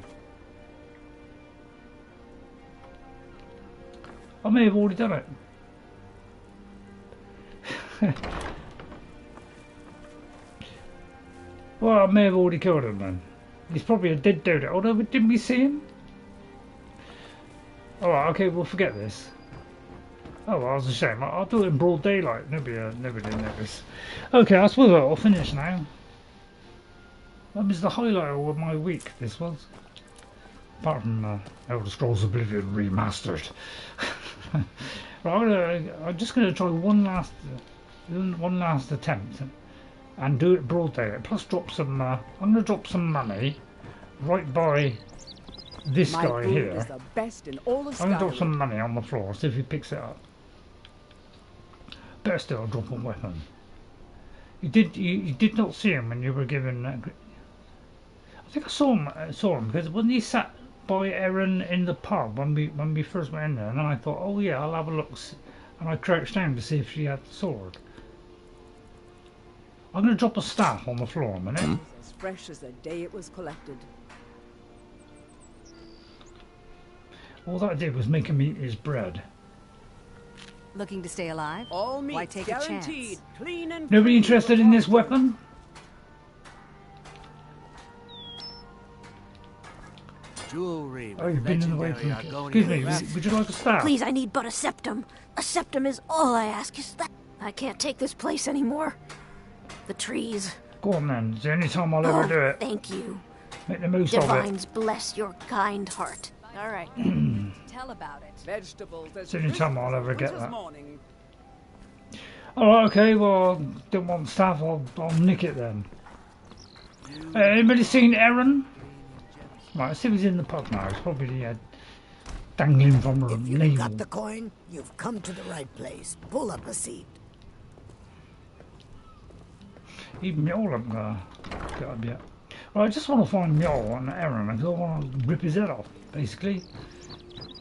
I may have already done it. Well, I may have already killed him then. He's probably a dead dude. Although, didn't we see him? Alright, okay, we'll forget this. Oh, well, that's a shame. I'll do it in broad daylight. Nobody notice. Okay, I suppose I'll finish now. That was the highlight of my week, this was. Apart from Elder Scrolls Oblivion Remastered. Right, I'm just going to try one last attempt and do it broad daylight. Plus drop some, I'm going to drop some money right by this guy here. Is the best in all of I'm going to drop some money on the floor, see if he picks it up. Better still, drop a weapon. You did not see him when you were given. I think I saw him because when he sat by Aerin in the pub when we first went in there, and then I thought, oh yeah, I'll have a look, and I crouched down to see if she had the sword. I'm going to drop a staff on the floor a minute. As fresh as the day it was collected. All that did was make him eat his bread. Looking to stay alive? All meat Why take guaranteed, a chance? clean and Nobody free interested in this weapon? Jewelry. Oh, you've been in the way from... Excuse me, would you like a staff? Please, I need but a septum. A septum is all I ask. Is that I can't take this place anymore. The trees. Go on then, it's the only time I'll ever do it. Thank you. Make the most of it. Divines bless your kind heart. All right. Tell about it. Vegetables. It's the only time I'll ever get that. Alright, okay, well, don't want staff, I'll nick it then. Anybody seen Aerin? Right, let's see if he's in the pub now. He's probably dangling from a If you've navel. got the coin, you've come to the right place. Pull up a seat. Even Mjoll I'm gonna get up yet. Right, I just want to find Mjoll and Aerin because I want to rip his head off, basically.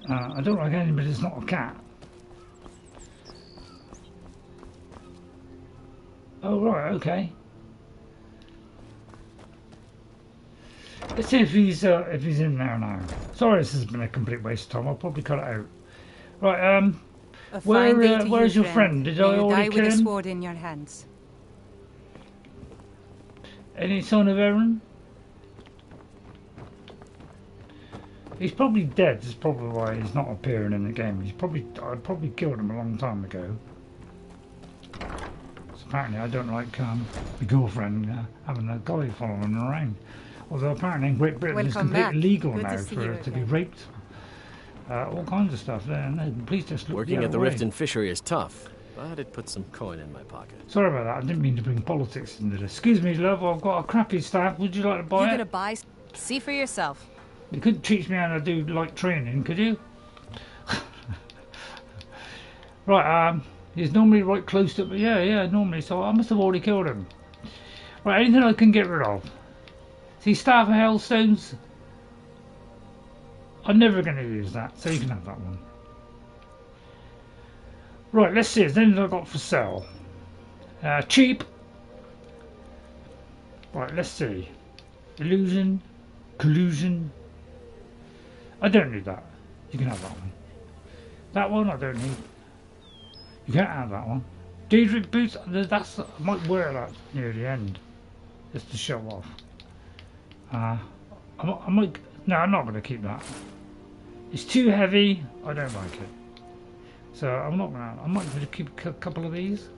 I don't like anybody that's not a cat. Oh right, okay. Let's see if he's in there now. Sorry, this has been a complete waste of time. I'll probably cut it out. Right, where's your friend? Did I already kill with a him? sword in your hands. Any sign of Aerin? He's probably dead. That's probably why he's not appearing in the game. I probably killed him a long time ago. So apparently, I don't like the girlfriend having a guy following her around. Although apparently in Great Britain it's completely legal now for it to be raped. All kinds of stuff there. No, please just look Working at the way. Riften fishery is tough, but it puts some coin in my pocket. Sorry about that. I didn't mean to bring politics into this. Excuse me, love. I've got a crappy staff. Would you like to buy You're it? gonna buy? See for yourself. You couldn't teach me how to do like training, could you? Right. He's normally right close to me. Yeah, normally. So I must have already killed him. Right. Anything I can get rid of. See, Staff of Hellstones. I'm never going to use that, so you can have that one. Right, let's see. Then I've got for sale. Cheap. Right, let's see. Illusion. Collusion. I don't need that. You can have that one. That one I don't need. You can't have that one. Daedric boots. I might wear that near the end, just to show off. No, I'm not going to keep that. It's too heavy. I don't like it. So I'm not going to. I might just keep a couple of these.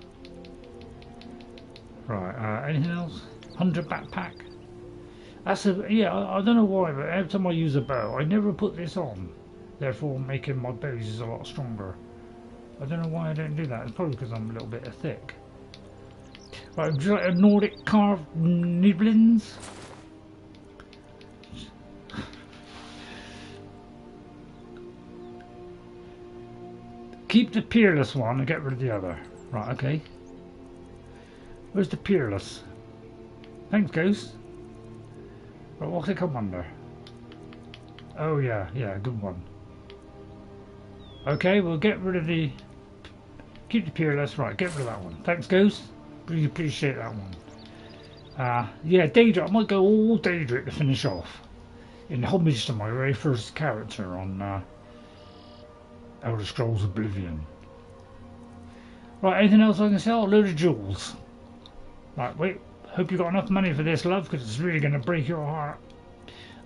Right. Anything else? 100 backpack. That's I don't know why, but every time I use a bow, I never put this on. Therefore, making my bows a lot stronger. I don't know why I don't do that. It's probably because I'm a little bit thick. Right. Would you like a Nordic carved nibblings? Keep the peerless one and get rid of the other. Right, okay. Where's the peerless? Thanks, Ghost. Right, what's it come under? Oh yeah, good one. Okay, we'll get rid of the... Keep the peerless, right, get rid of that one. Thanks, Ghost. Really appreciate that one. Yeah, Daedric, I might go all Daedric to finish off. In homage to my very first character on Elder Scrolls Oblivion. Right, anything else I can sell? A load of jewels. Right, wait. Hope you got enough money for this, love, because it's really going to break your heart.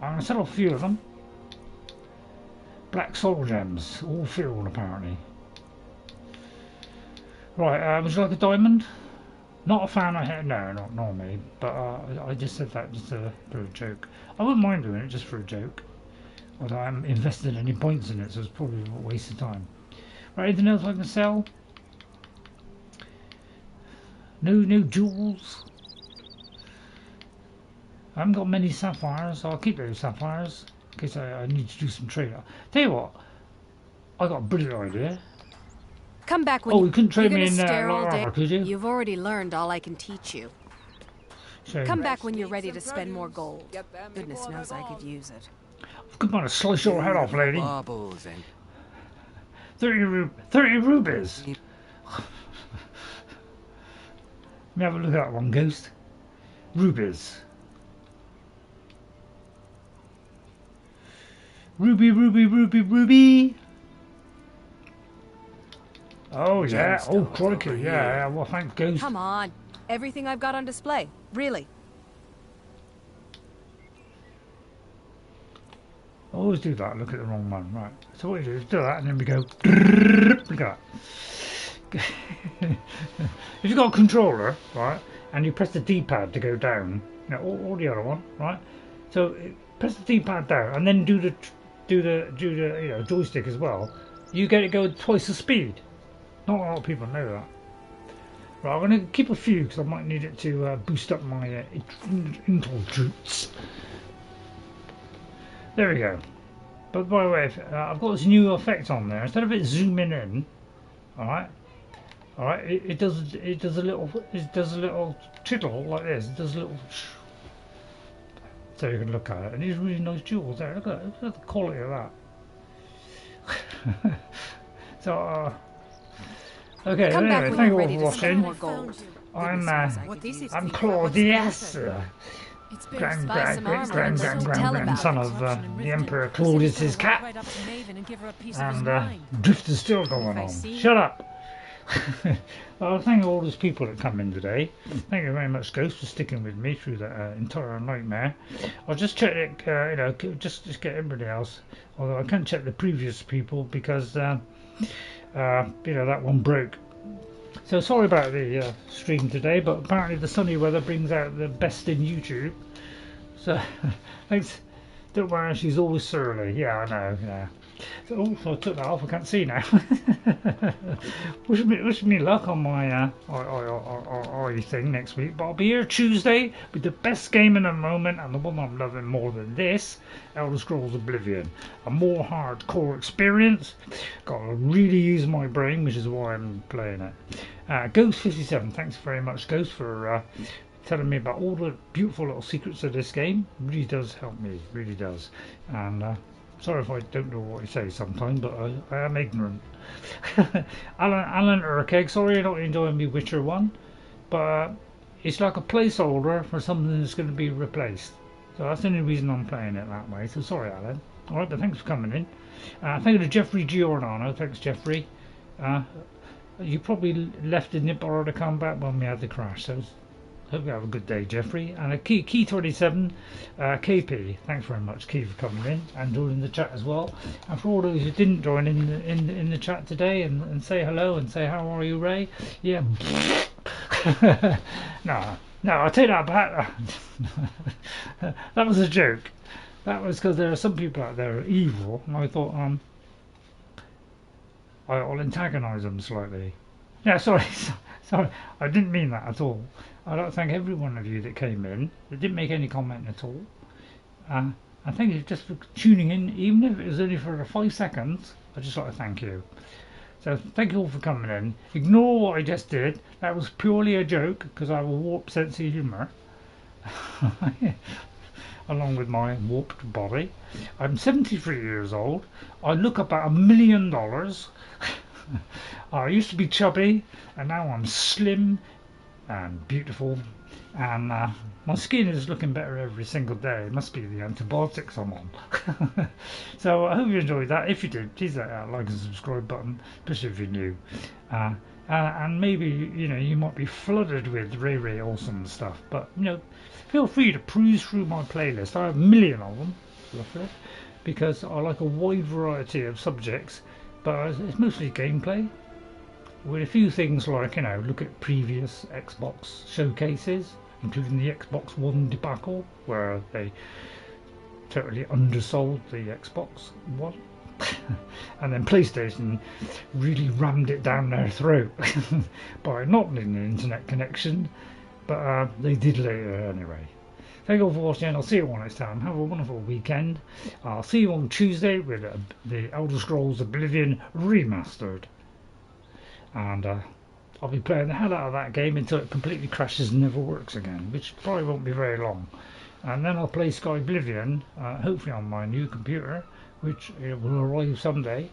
I'm going to sell a few of them. Black soul gems, all filled apparently. Right, would you like a diamond? Not a fan of it, no, not normally, but I just said that just for a joke. I wouldn't mind doing it just for a joke. Although I haven't invested any points in it, so it's probably a waste of time. Right, anything else I can sell? No jewels. I haven't got many sapphires, so I'll keep those sapphires in case I need to do some trade. Tell you what, I got a brilliant idea. Come back when you couldn't trade me in armor, could you? You've already learned all I can teach you. Shame. Come back when you're ready to spend more gold. Goodness knows I could use it. Come on, slice your head off, lady. Bubbles and 30 rubies. Let me have a look at that one, Ghost. Rubies. Ruby, ruby, ruby, ruby. Oh yeah, oh crikey, yeah, well thanks Ghost. Come on, everything I've got on display, really. I always do that, look at the wrong one, right. So what you do is do that and then we go, look at that. If you've got a controller, right, and you press the D-pad to go down, you know, or the other one, right, so press the D-pad down and then do the you know, joystick as well, you get it going twice the speed. Not a lot of people know that. Right, I'm going to keep a few because I might need it to boost up my intelligence. There we go. But by the way, I've got this new effect on there. Instead of it zooming in, all right, it does a little twiddle like this. It does a little. So you can look at it, and these really nice jewels there. Look at the quality of that. So. Okay, anyway, thank you all for watching. I'm Claw Dius, grandson of the Emperor Claudius's cat, and drift is still going on. Shut up! Well, thank you all those people that come in today. Thank you very much, Ghost, for sticking with me through that entire nightmare. I'll just check it, you know, just get everybody else. Although I can't check the previous people because. You know, that one broke. So sorry about the stream today, but apparently the sunny weather brings out the best in YouTube. So thanks. Don't worry, she's always surly. Yeah, I know. Yeah. So, I took that off. I can't see now. wish me luck on my thing next week. But I'll be here Tuesday with the best game in the moment and the one I'm loving more than this, Elder Scrolls Oblivion. A more hardcore experience. Got to really use my brain, which is why I'm playing it. Ghost57, thanks very much, Ghost, for telling me about all the beautiful little secrets of this game. It really does help me, really does. And sorry if I don't know what you say sometimes, but I am ignorant. Alan Urkeg, sorry you're not enjoying me Witcher 1, but it's like a placeholder for something that's going to be replaced. So that's the only reason I'm playing it that way, so sorry Alan. Alright, but thanks for coming in. Thank you to Jeffrey Giordano, thanks Jeffrey. You probably left the Nipper to come back when we had the crash, so hope you have a good day, Jeffrey. And a Key27, KP, thanks very much, Key, for coming in and joining the chat as well. And for all those who didn't join in the chat today and say hello and say how are you, Ray? Yeah. No, I'll take that back. That was a joke. That was because there are some people out there who are evil, and I thought I'll antagonise them slightly. Yeah, sorry, I didn't mean that at all. I'd like to thank every one of you that came in, that didn't make any comment at all. And thank you just for tuning in, even if it was only for 5 seconds. I'd just like to thank you. So thank you all for coming in. Ignore what I just did. That was purely a joke, because I have a warped sense of humour. Along with my warped body. I'm 73 years old. I look about $1 million. I used to be chubby, and now I'm slim and beautiful, and my skin is looking better every single day. It must be the antibiotics I'm on. So I hope you enjoyed that. If you did, please hit that like and subscribe button, especially if you're new. And maybe, you know, you might be flooded with Ray awesome stuff, but you know, feel free to cruise through my playlist. I have 1 million of them, roughly, because I like a wide variety of subjects, but it's mostly gameplay, with a few things like, you know, look at previous Xbox showcases, including the Xbox One debacle, where they totally undersold the Xbox One. And then PlayStation really rammed it down their throat by not needing an internet connection, but they did later anyway. Thank you all for watching. I'll see you all next time. Have a wonderful weekend. I'll see you on Tuesday with the Elder Scrolls Oblivion Remastered, and I'll be playing the hell out of that game until it completely crashes and never works again, which probably won't be very long. And then I'll play Sky Oblivion, hopefully on my new computer, which will arrive someday.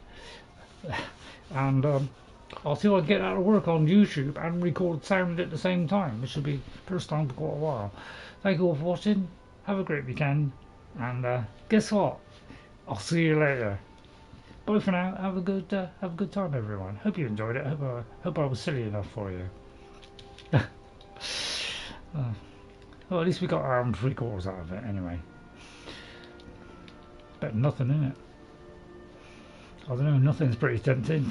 And I'll see if I can get that to work on YouTube and record sound at the same time. This should be first time for quite a while. Thank you all for watching. Have a great weekend. And guess what? I'll see you later. Bye for now. Have a good time, everyone. Hope you enjoyed it. Hope I was silly enough for you. Well, at least we got 3/4 out of it anyway. Better than nothing, innit? I don't know. Nothing's pretty tempting.